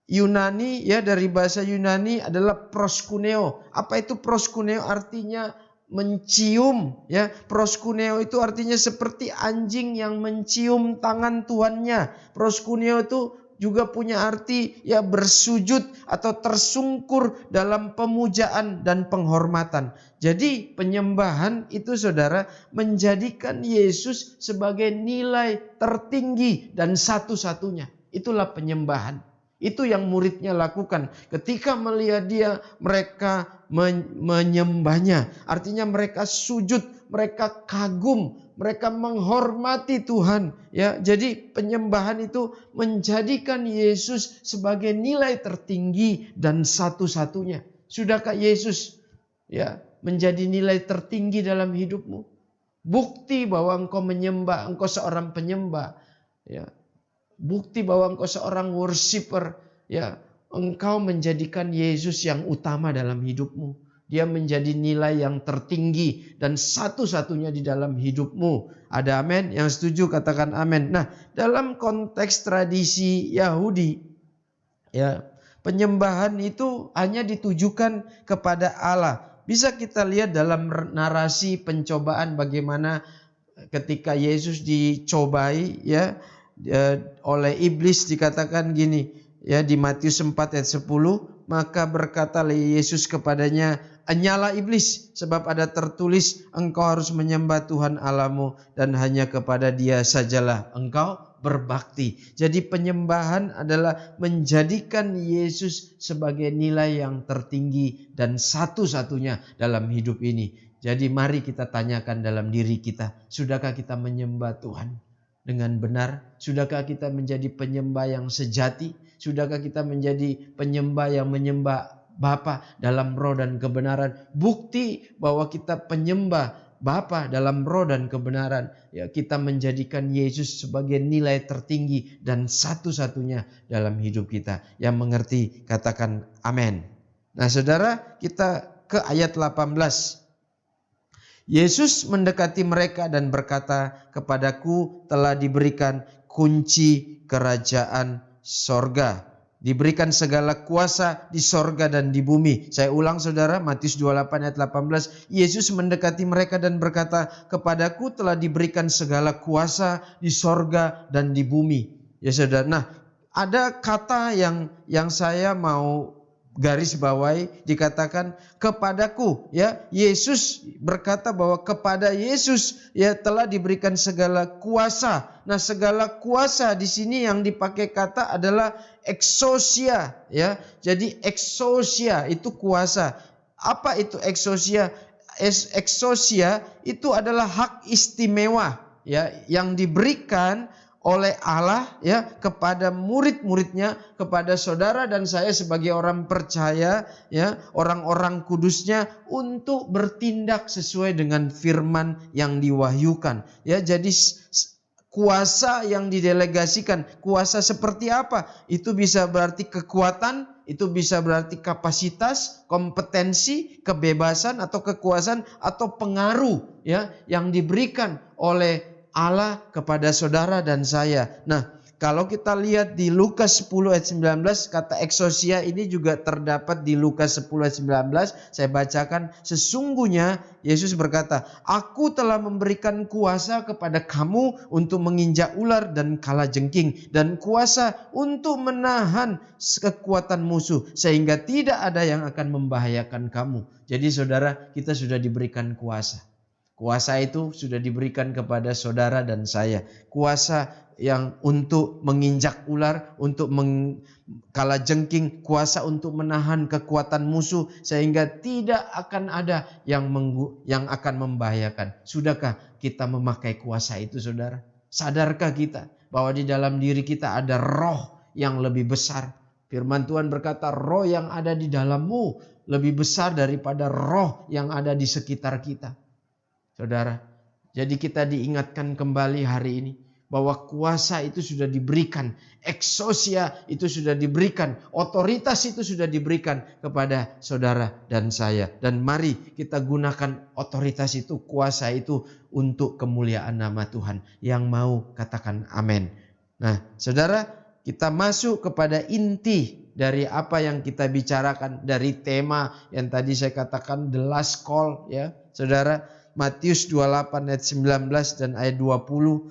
Yunani, ya, dari bahasa Yunani adalah proskuneo. Apa itu proskuneo? Artinya mencium, ya. Proskuneo itu artinya seperti anjing yang mencium tangan tuannya. Proskuneo itu juga punya arti ya bersujud atau tersungkur dalam pemujaan dan penghormatan. Jadi penyembahan itu saudara menjadikan Yesus sebagai nilai tertinggi dan satu-satunya. Itulah penyembahan. Itu yang muridnya lakukan. Ketika melihat dia, mereka menyembahnya. Artinya mereka sujud, mereka kagum, mereka menghormati Tuhan. Ya, jadi penyembahan itu menjadikan Yesus sebagai nilai tertinggi dan satu-satunya. Sudahkah Yesus ya menjadi nilai tertinggi dalam hidupmu? Bukti bahwa engkau menyembah, engkau seorang penyembah. Ya. Bukti bahwa engkau seorang worshiper, ya, engkau menjadikan Yesus yang utama dalam hidupmu. Dia menjadi nilai yang tertinggi dan satu-satunya di dalam hidupmu. Ada amin? Yang setuju katakan amin. Nah, dalam konteks tradisi Yahudi, ya, penyembahan itu hanya ditujukan kepada Allah. Bisa kita lihat dalam narasi pencobaan bagaimana ketika Yesus dicobai, ya, oleh iblis, dikatakan gini ya di Matius 4 ayat 10, maka berkatalah Yesus kepadanya, "Enyalah iblis, sebab ada tertulis, engkau harus menyembah Tuhan Allahmu dan hanya kepada Dia sajalah engkau berbakti." Jadi penyembahan adalah menjadikan Yesus sebagai nilai yang tertinggi dan satu-satunya dalam hidup ini. Jadi mari kita tanyakan dalam diri kita, sudahkah kita menyembah Tuhan dengan benar? Sudahkah kita menjadi penyembah yang sejati? Sudahkah kita menjadi penyembah yang menyembah Bapa dalam roh dan kebenaran? Bukti bahwa kita penyembah Bapa dalam roh dan kebenaran, ya, kita menjadikan Yesus sebagai nilai tertinggi dan satu-satunya dalam hidup kita. Yang mengerti katakan amin. Nah, saudara, kita ke ayat 18. Yesus mendekati mereka dan berkata, "Kepadaku telah diberikan kunci kerajaan sorga. Diberikan segala kuasa di sorga dan di bumi." Saya ulang saudara, Matius 28 ayat 18. Yesus mendekati mereka dan berkata, "Kepadaku telah diberikan segala kuasa di sorga dan di bumi." Ya saudara, nah ada kata yang saya mau garis bawahi, dikatakan kepadaku, ya. Yesus berkata bahwa kepada Yesus ya telah diberikan segala kuasa. Nah, segala kuasa di sini yang dipakai kata adalah exousia, ya. Jadi exousia itu kuasa. Apa itu exousia? Exousia itu adalah hak istimewa, ya, yang diberikan oleh Allah, ya, kepada murid-muridnya, kepada saudara dan saya sebagai orang percaya, ya, orang-orang kudusnya, untuk bertindak sesuai dengan firman yang diwahyukan, ya. Jadi kuasa yang didelegasikan, kuasa seperti apa? Itu bisa berarti kekuatan, itu bisa berarti kapasitas, kompetensi, kebebasan atau kekuasaan atau pengaruh, ya, yang diberikan oleh Allah kepada saudara dan saya. Nah, kalau kita lihat di Lukas 10 ayat 19, kata exousia ini juga terdapat di Lukas 10 ayat 19. Saya bacakan, "Sesungguhnya Yesus berkata, aku telah memberikan kuasa kepada kamu untuk menginjak ular dan kalajengking, dan kuasa untuk menahan kekuatan musuh, sehingga tidak ada yang akan membahayakan kamu." Jadi saudara, kita sudah diberikan kuasa. Kuasa itu sudah diberikan kepada saudara dan saya. Kuasa yang untuk menginjak ular, untuk kalajengking, kuasa untuk menahan kekuatan musuh sehingga tidak akan ada yang akan membahayakan. Sudahkah kita memakai kuasa itu, saudara? Sadarkah kita bahwa di dalam diri kita ada roh yang lebih besar? Firman Tuhan berkata, roh yang ada di dalammu lebih besar daripada roh yang ada di sekitar kita. Saudara, jadi kita diingatkan kembali hari ini bahwa kuasa itu sudah diberikan, exousia itu sudah diberikan, otoritas itu sudah diberikan kepada saudara dan saya. Dan mari kita gunakan otoritas itu, kuasa itu untuk kemuliaan nama Tuhan. Yang mau katakan amin. Nah, saudara, kita masuk kepada inti dari apa yang kita bicarakan, dari tema yang tadi saya katakan the last call, ya. Saudara, Matius 28 ayat 19 dan ayat 20.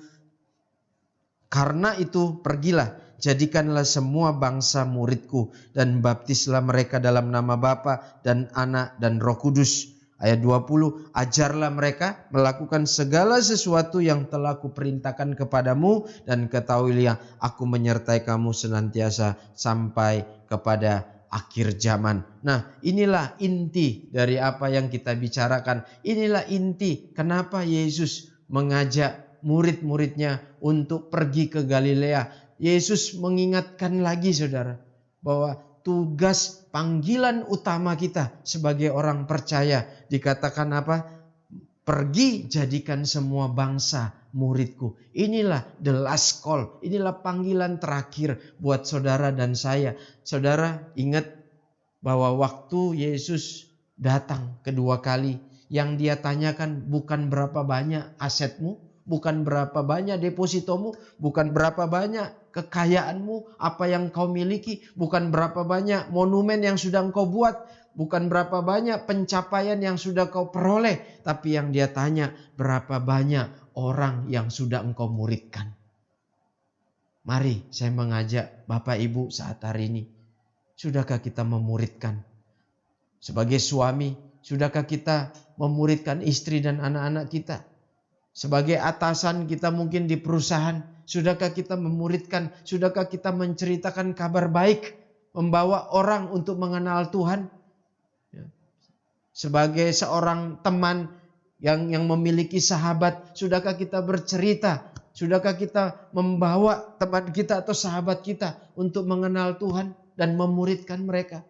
Karena itu pergilah, jadikanlah semua bangsa muridku dan baptislah mereka dalam nama Bapa dan Anak dan Roh Kudus. Ayat 20, ajarlah mereka melakukan segala sesuatu yang telah kuperintahkan kepadamu dan ketahuilah aku menyertai kamu senantiasa sampai kepada akhir zaman. Nah, inilah inti dari apa yang kita bicarakan. Inilah inti kenapa Yesus mengajak murid-muridnya untuk pergi ke Galilea. Yesus mengingatkan lagi saudara bahwa tugas panggilan utama kita sebagai orang percaya dikatakan apa? Pergi jadikan semua bangsa muridku. Inilah the last call. Inilah panggilan terakhir buat saudara dan saya. Saudara ingat bahwa waktu Yesus datang kedua kali, yang dia tanyakan bukan berapa banyak asetmu, bukan berapa banyak depositomu, bukan berapa banyak kekayaanmu, apa yang kau miliki, bukan berapa banyak monumen yang sudah kau buat, bukan berapa banyak pencapaian yang sudah kau peroleh, tapi yang dia tanya berapa banyak orang yang sudah engkau muridkan. Mari saya mengajak Bapak Ibu saat hari ini. Sudahkah kita memuridkan? Sebagai suami, sudahkah kita memuridkan istri dan anak-anak kita? Sebagai atasan kita mungkin di perusahaan, sudahkah kita memuridkan? Sudahkah kita menceritakan kabar baik? Membawa orang untuk mengenal Tuhan? Sebagai seorang teman yang memiliki sahabat, sudahkah kita bercerita? Sudahkah kita membawa teman kita atau sahabat kita untuk mengenal Tuhan dan memuridkan mereka?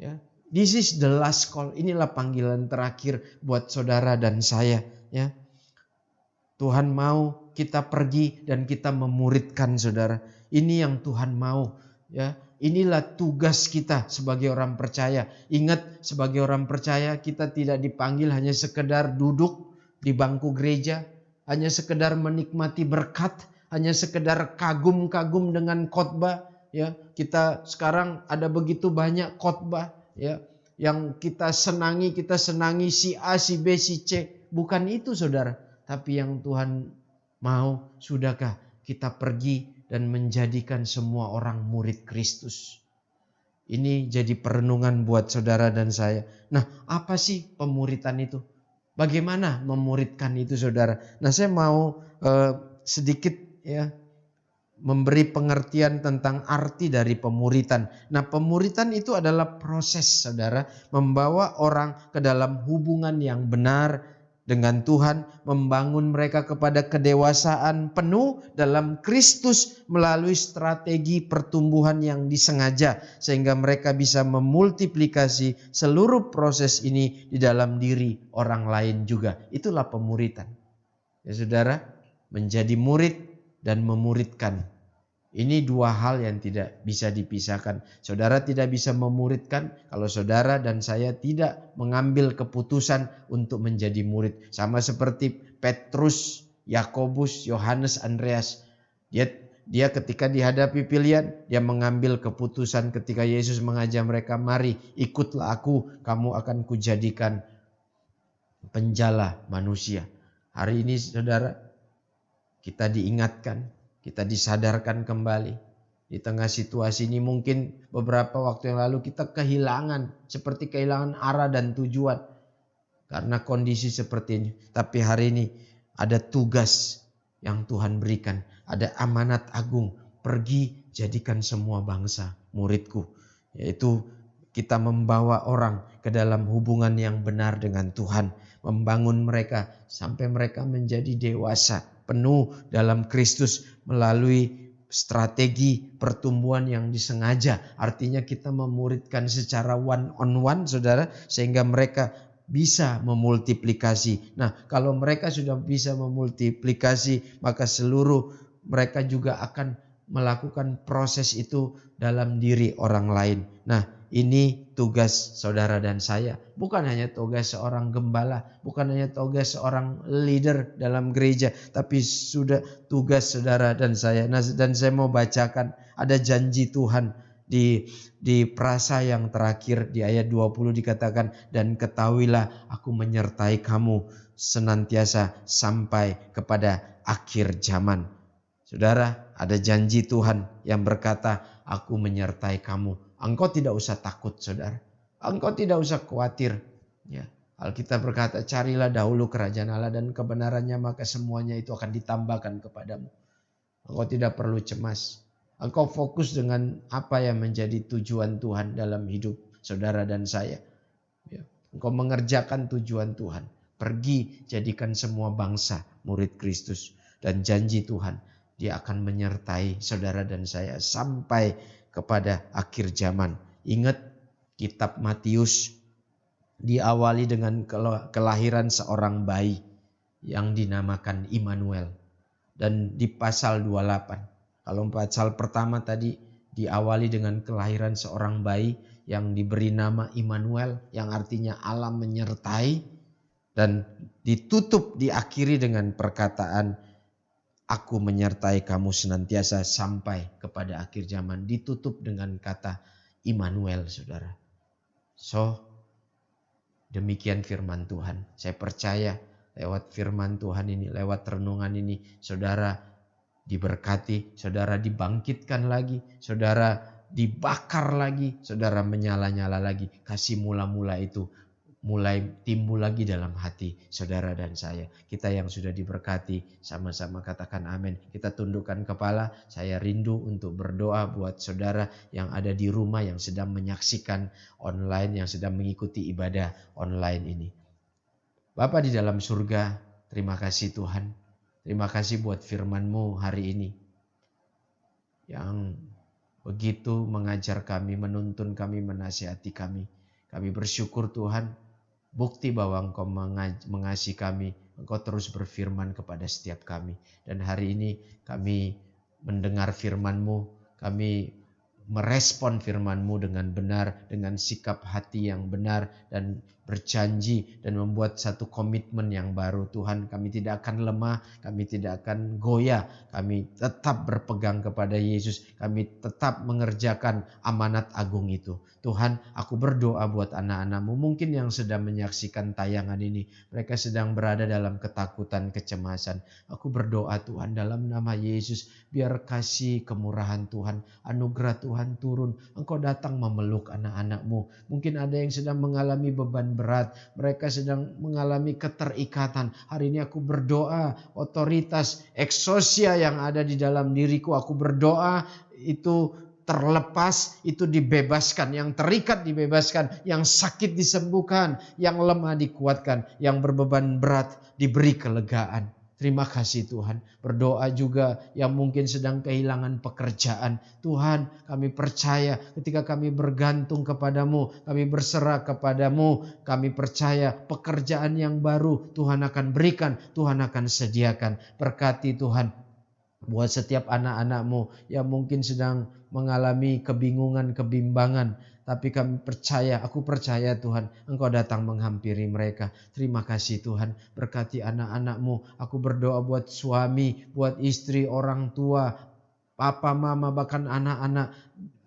Ya, this is the last call. Inilah panggilan terakhir buat saudara dan saya. Ya, Tuhan mau kita pergi dan kita memuridkan saudara. Ini yang Tuhan mau. Ya, inilah tugas kita sebagai orang percaya. Ingat, sebagai orang percaya kita tidak dipanggil hanya sekedar duduk di bangku gereja, hanya sekedar menikmati berkat, hanya sekedar kagum-kagum dengan khotbah. Ya, kita sekarang ada begitu banyak khotbah ya yang kita senangi si A, si B, si C. Bukan itu saudara, tapi yang Tuhan mau, sudahkah kita pergi dan menjadikan semua orang murid Kristus? Ini jadi perenungan buat saudara dan saya. Nah, apa sih pemuritan itu? Bagaimana memuridkan itu saudara? Nah, saya mau sedikit ya memberi pengertian tentang arti dari pemuritan. Nah, pemuritan itu adalah proses saudara membawa orang ke dalam hubungan yang benar dengan Tuhan, membangun mereka kepada kedewasaan penuh dalam Kristus melalui strategi pertumbuhan yang disengaja sehingga mereka bisa memultiplikasi seluruh proses ini di dalam diri orang lain juga. Itulah pemuritan. Ya saudara, menjadi murid dan memuridkan. Ini dua hal yang tidak bisa dipisahkan. Saudara tidak bisa memuridkan kalau saudara dan saya tidak mengambil keputusan untuk menjadi murid. Sama seperti Petrus, Yakobus, Yohanes, Andreas. Dia ketika dihadapi pilihan, dia mengambil keputusan ketika Yesus mengajak mereka, mari ikutlah aku, kamu akan kujadikan penjala manusia. Hari ini saudara, kita diingatkan, kita disadarkan kembali. Di tengah situasi ini mungkin beberapa waktu yang lalu kita seperti kehilangan arah dan tujuan. Karena kondisi seperti ini. Tapi hari ini ada tugas yang Tuhan berikan. Ada amanat agung. Pergi jadikan semua bangsa muridku. Yaitu kita membawa orang ke dalam hubungan yang benar dengan Tuhan. Membangun mereka sampai mereka menjadi dewasa, penuh dalam Kristus melalui strategi pertumbuhan yang disengaja. Artinya kita memuridkan secara one on one saudara, sehingga mereka bisa memultiplikasi. Nah, kalau mereka sudah bisa memultiplikasi, maka seluruh mereka juga akan melakukan proses itu dalam diri orang lain. Nah, ini tugas saudara dan saya. Bukan hanya tugas seorang gembala, bukan hanya tugas seorang leader dalam gereja, tapi sudah tugas saudara dan saya. Nah, dan saya mau bacakan ada janji Tuhan Di frasa yang terakhir di ayat 20 dikatakan, dan ketahuilah aku menyertai kamu senantiasa sampai kepada akhir zaman. Saudara, ada janji Tuhan yang berkata, aku menyertai kamu. Engkau tidak usah takut, saudara. Engkau tidak usah khawatir. Ya. Alkitab berkata, carilah dahulu kerajaan Allah dan kebenarannya, maka semuanya itu akan ditambahkan kepadamu. Engkau tidak perlu cemas. Engkau fokus dengan apa yang menjadi tujuan Tuhan dalam hidup saudara dan saya. Ya. Engkau mengerjakan tujuan Tuhan. Pergi jadikan semua bangsa murid Kristus. Dan janji Tuhan, Dia akan menyertai saudara dan saya sampai kepada akhir zaman. Ingat kitab Matius diawali dengan kelahiran seorang bayi yang dinamakan Immanuel. Dan di pasal 28. Kalau pasal pertama tadi diawali dengan kelahiran seorang bayi yang diberi nama Immanuel, yang artinya Allah menyertai, dan diakhiri dengan perkataan aku menyertai kamu senantiasa sampai kepada akhir zaman. Ditutup dengan kata Immanuel, saudara. So, demikian firman Tuhan. Saya percaya lewat firman Tuhan ini, lewat renungan ini, saudara diberkati, saudara dibangkitkan lagi, saudara dibakar lagi, saudara menyala-nyala lagi. Kasih mula-mula itu mulai timbul lagi dalam hati saudara dan saya. Kita yang sudah diberkati, sama-sama katakan amin. Kita tundukkan kepala. Saya rindu untuk berdoa buat saudara yang ada di rumah, yang sedang menyaksikan online, yang sedang mengikuti ibadah online ini. Bapa di dalam surga, terima kasih Tuhan. Terima kasih buat firman-Mu hari ini yang begitu mengajar kami, menuntun kami, menasihati kami. Kami bersyukur Tuhan, bukti bahwa Engkau mengasihi kami, Engkau terus berfirman kepada setiap kami. Dan hari ini kami mendengar firman-Mu, kami merespon firman-Mu dengan benar, dengan sikap hati yang benar, dan berjanji dan membuat satu komitmen yang baru. Tuhan, kami tidak akan lemah, kami tidak akan goyah, kami tetap berpegang kepada Yesus, kami tetap mengerjakan amanat agung itu. Tuhan, aku berdoa buat anak-anak-Mu mungkin yang sedang menyaksikan tayangan ini, mereka sedang berada dalam ketakutan, kecemasan. Aku berdoa Tuhan dalam nama Yesus, biar kasih kemurahan Tuhan, anugerah Tuhan turun. Engkau datang memeluk anak-anak-Mu. Mungkin ada yang sedang mengalami beban berat, mereka sedang mengalami keterikatan. Hari ini aku berdoa, otoritas eksosia yang ada di dalam diriku, aku berdoa itu terlepas, itu dibebaskan, yang terikat dibebaskan, yang sakit disembuhkan, yang lemah dikuatkan, yang berbeban berat diberi kelegaan. Terima kasih Tuhan. Berdoa juga yang mungkin sedang kehilangan pekerjaan. Tuhan, kami percaya ketika kami bergantung kepadamu, kami berserah kepadamu, kami percaya pekerjaan yang baru Tuhan akan berikan, Tuhan akan sediakan. Berkati Tuhan buat setiap anak-anak-Mu yang mungkin sedang mengalami kebingungan, kebimbangan. Tapi kami percaya, aku percaya Tuhan, Engkau datang menghampiri mereka. Terima kasih Tuhan, berkati anak-anak-Mu. Aku berdoa buat suami, buat istri, orang tua, papa, mama, bahkan anak-anak.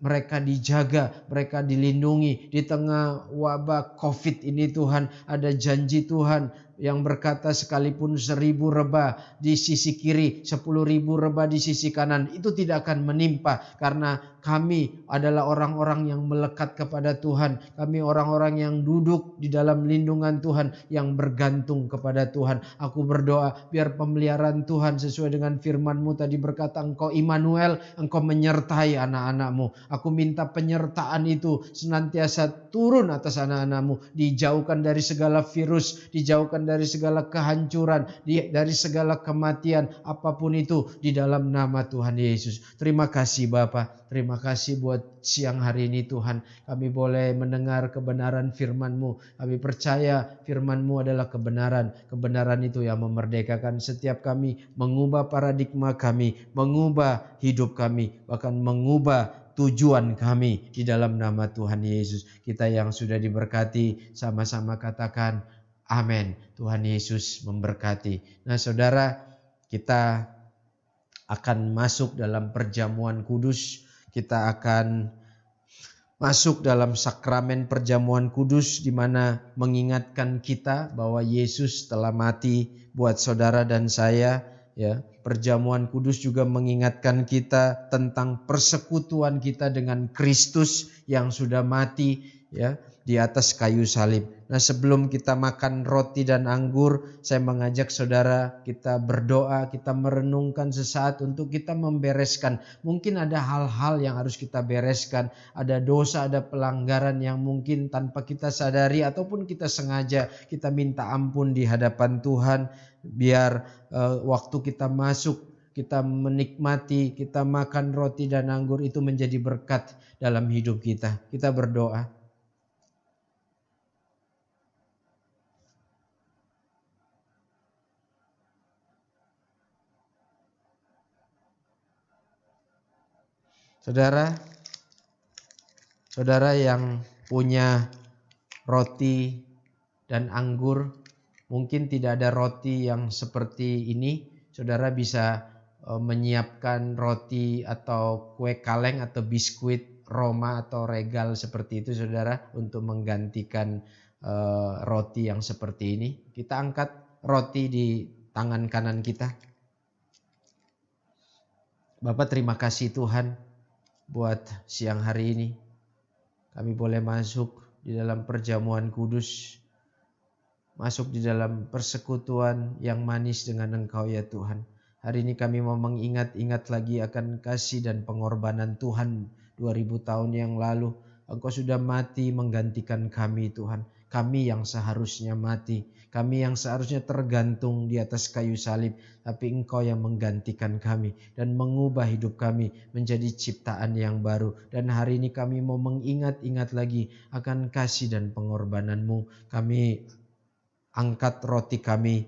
Mereka dijaga, mereka dilindungi di tengah wabah COVID ini Tuhan. Ada janji Tuhan yang berkata sekalipun 1000 rebah di sisi kiri, 10.000 rebah di sisi kanan, itu tidak akan menimpa karena kami adalah orang-orang yang melekat kepada Tuhan. Kami orang-orang yang duduk di dalam lindungan Tuhan, yang bergantung kepada Tuhan. Aku berdoa biar pemeliharaan Tuhan sesuai dengan firman-Mu tadi berkata, Engkau Immanuel, Engkau menyertai anak-anak-Mu. Aku minta penyertaan itu senantiasa turun atas anak-anak-Mu. Dijauhkan dari segala virus, dijauhkan dari segala kehancuran, dari segala kematian, apapun itu di dalam nama Tuhan Yesus. Terima kasih Bapa. Terima kasih buat siang hari ini Tuhan. Kami boleh mendengar kebenaran firman-Mu. Kami percaya firman-Mu adalah kebenaran. Kebenaran itu yang memerdekakan setiap kami, mengubah paradigma kami, mengubah hidup kami, bahkan mengubah tujuan kami di dalam nama Tuhan Yesus. Kita yang sudah diberkati sama-sama katakan amin. Tuhan Yesus memberkati. Nah saudara, kita akan masuk dalam perjamuan kudus. Kita akan masuk dalam sakramen perjamuan kudus di mana mengingatkan kita bahwa Yesus telah mati buat saudara dan saya, ya. Perjamuan kudus juga mengingatkan kita tentang persekutuan kita dengan Kristus yang sudah mati, ya, di atas kayu salib. Nah, sebelum kita makan roti dan anggur, saya mengajak saudara kita berdoa, kita merenungkan sesaat untuk kita membereskan. Mungkin ada hal-hal yang harus kita bereskan, ada dosa, ada pelanggaran yang mungkin tanpa kita sadari ataupun kita sengaja, kita minta ampun di hadapan Tuhan. Biar waktu kita masuk, kita menikmati, kita makan roti dan anggur itu menjadi berkat dalam hidup kita. Kita berdoa. Saudara yang punya roti dan anggur, mungkin tidak ada roti yang seperti ini. Saudara bisa menyiapkan roti atau kue kaleng atau biskuit Roma atau Regal seperti itu, saudara, untuk menggantikan roti yang seperti ini. Kita angkat roti di tangan kanan kita. Bapak, terima kasih Tuhan buat siang hari ini. Kami boleh masuk di dalam perjamuan kudus, masuk di dalam persekutuan yang manis dengan Engkau ya Tuhan. Hari ini kami mau mengingat-ingat lagi akan kasih dan pengorbanan Tuhan 2000 tahun yang lalu. Engkau sudah mati menggantikan kami Tuhan. Kami yang seharusnya mati, kami yang seharusnya tergantung di atas kayu salib, tapi Engkau yang menggantikan kami dan mengubah hidup kami menjadi ciptaan yang baru. Dan hari ini kami mau mengingat-ingat lagi akan kasih dan pengorbanan-Mu. Kami angkat roti kami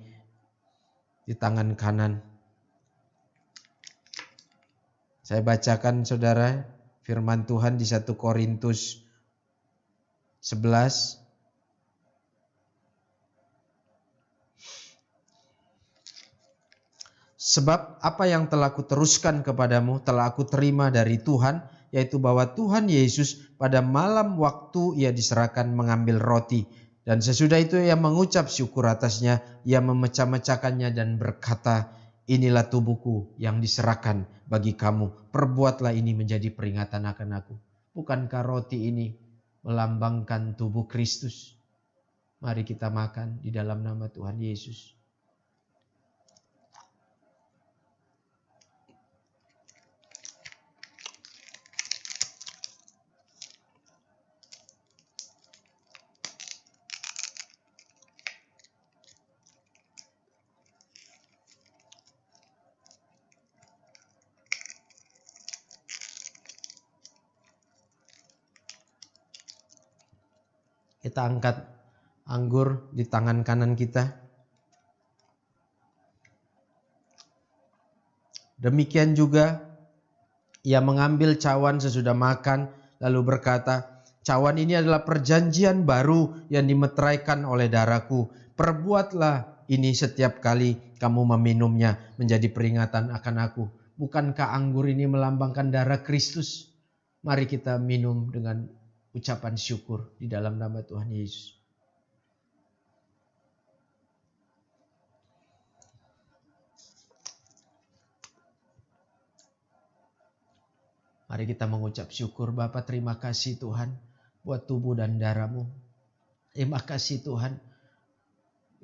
di tangan kanan. Saya bacakan saudara firman Tuhan di 1 Korintus 11. Sebab apa yang telah kuteruskan kepadamu telah aku terima dari Tuhan, yaitu bahwa Tuhan Yesus pada malam waktu ia diserahkan mengambil roti. Dan sesudah itu ia mengucap syukur atasnya, ia memecah-mecahkannya dan berkata, inilah tubuhku yang diserahkan bagi kamu. Perbuatlah ini menjadi peringatan akan aku. Bukankah roti ini melambangkan tubuh Kristus? Mari kita makan di dalam nama Tuhan Yesus. Kita angkat anggur di tangan kanan kita. Demikian juga ia mengambil cawan sesudah makan lalu berkata, cawan ini adalah perjanjian baru yang dimeteraikan oleh darahku. Perbuatlah ini setiap kali kamu meminumnya menjadi peringatan akan aku. Bukankah anggur ini melambangkan darah Kristus? Mari kita minum dengan ucapan syukur di dalam nama Tuhan Yesus. Mari kita mengucap syukur. Bapa, terima kasih Tuhan buat tubuh dan darah-Mu. Terima kasih Tuhan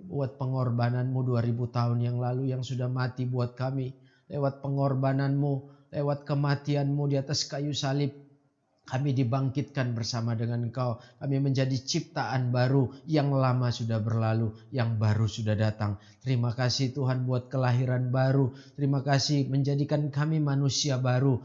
buat pengorbanan-Mu 2000 tahun yang lalu yang sudah mati buat kami. Lewat pengorbanan-Mu, lewat kematian-Mu di atas kayu salib, kami dibangkitkan bersama dengan Engkau. Kami menjadi ciptaan baru, yang lama sudah berlalu, yang baru sudah datang. Terima kasih Tuhan buat kelahiran baru. Terima kasih menjadikan kami manusia baru.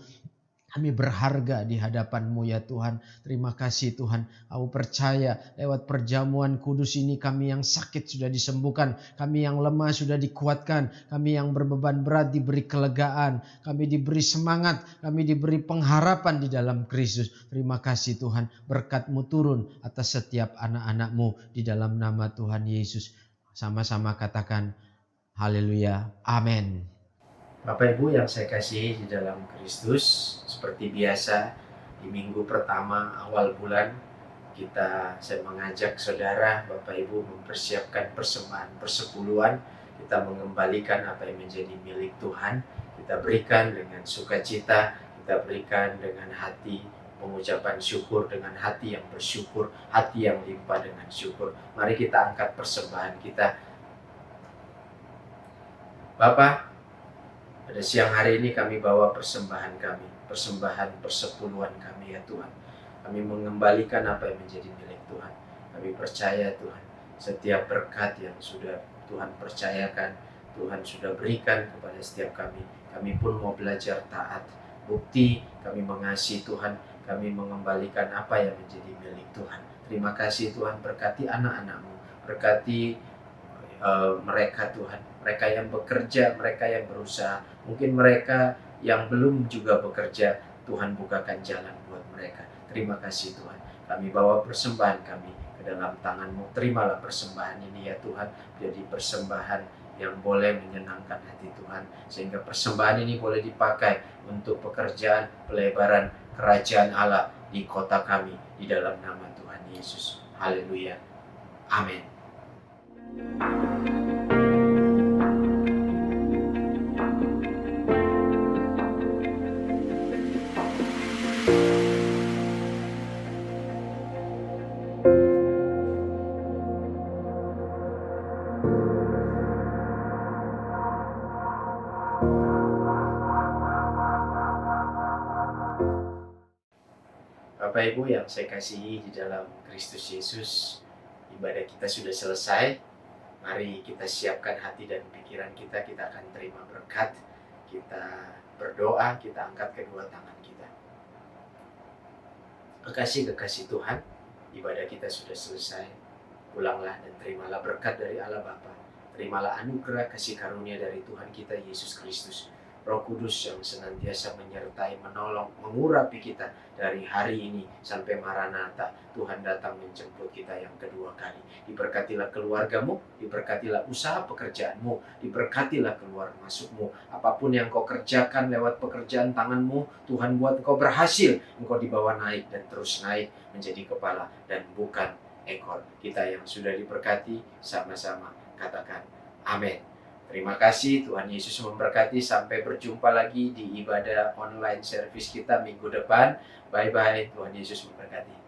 Kami berharga di hadapan-Mu ya Tuhan. Terima kasih Tuhan. Aku percaya lewat perjamuan kudus ini kami yang sakit sudah disembuhkan. Kami yang lemah sudah dikuatkan. Kami yang berbeban berat diberi kelegaan. Kami diberi semangat. Kami diberi pengharapan di dalam Kristus. Terima kasih Tuhan. Berkat-Mu turun atas setiap anak-anak-Mu di dalam nama Tuhan Yesus. Sama-sama katakan haleluya. Amin. Bapak Ibu yang saya kasihi di dalam Kristus, seperti biasa di minggu pertama awal bulan saya mengajak saudara, Bapak Ibu mempersiapkan persembahan persepuluhan. Kita mengembalikan apa yang menjadi milik Tuhan. Kita berikan dengan sukacita, kita berikan dengan hati pengucapan syukur, dengan hati yang bersyukur, hati yang limpah dengan syukur. Mari kita angkat persembahan kita. Bapak, pada siang hari ini kami bawa persembahan kami, persembahan persepuluhan kami ya Tuhan. Kami mengembalikan apa yang menjadi milik Tuhan. Kami percaya Tuhan, setiap berkat yang sudah Tuhan percayakan, Tuhan sudah berikan kepada setiap kami. Kami pun mau belajar taat. Bukti kami mengasihi Tuhan, kami mengembalikan apa yang menjadi milik Tuhan. Terima kasih Tuhan, berkati anak-anak-Mu, berkati mereka Tuhan, mereka yang bekerja, mereka yang berusaha, mungkin mereka yang belum juga bekerja, Tuhan bukakan jalan buat mereka. Terima kasih Tuhan, kami bawa persembahan kami ke dalam tangan-Mu. Terimalah persembahan ini ya Tuhan, jadi persembahan yang boleh menyenangkan hati Tuhan, sehingga persembahan ini boleh dipakai untuk pekerjaan pelebaran kerajaan Allah di kota kami, di dalam nama Tuhan Yesus. Haleluya. Amin. Bapak Ibu yang saya kasihi di dalam Kristus Yesus, ibadah kita sudah selesai. Mari kita siapkan hati dan pikiran kita akan terima berkat. Kita berdoa, kita angkat kedua tangan kita. Kekasih Tuhan, ibadah kita sudah selesai. Pulanglah dan terimalah berkat dari Allah Bapa. Terimalah anugerah kasih karunia dari Tuhan kita Yesus Kristus. Roh Kudus yang senantiasa menyertai, menolong, mengurapi kita dari hari ini sampai Maranatha. Tuhan datang menjemput kita yang kedua kali. Diberkatilah keluargamu, diberkatilah usaha pekerjaanmu, diberkatilah keluar masukmu. Apapun yang kau kerjakan lewat pekerjaan tanganmu, Tuhan buat engkau berhasil. Engkau dibawa naik dan terus naik menjadi kepala dan bukan ekor. Kita yang sudah diberkati sama-sama katakan amin. Terima kasih, Tuhan Yesus memberkati. Sampai berjumpa lagi di ibadah online service kita minggu depan. Bye-bye, Tuhan Yesus memberkati.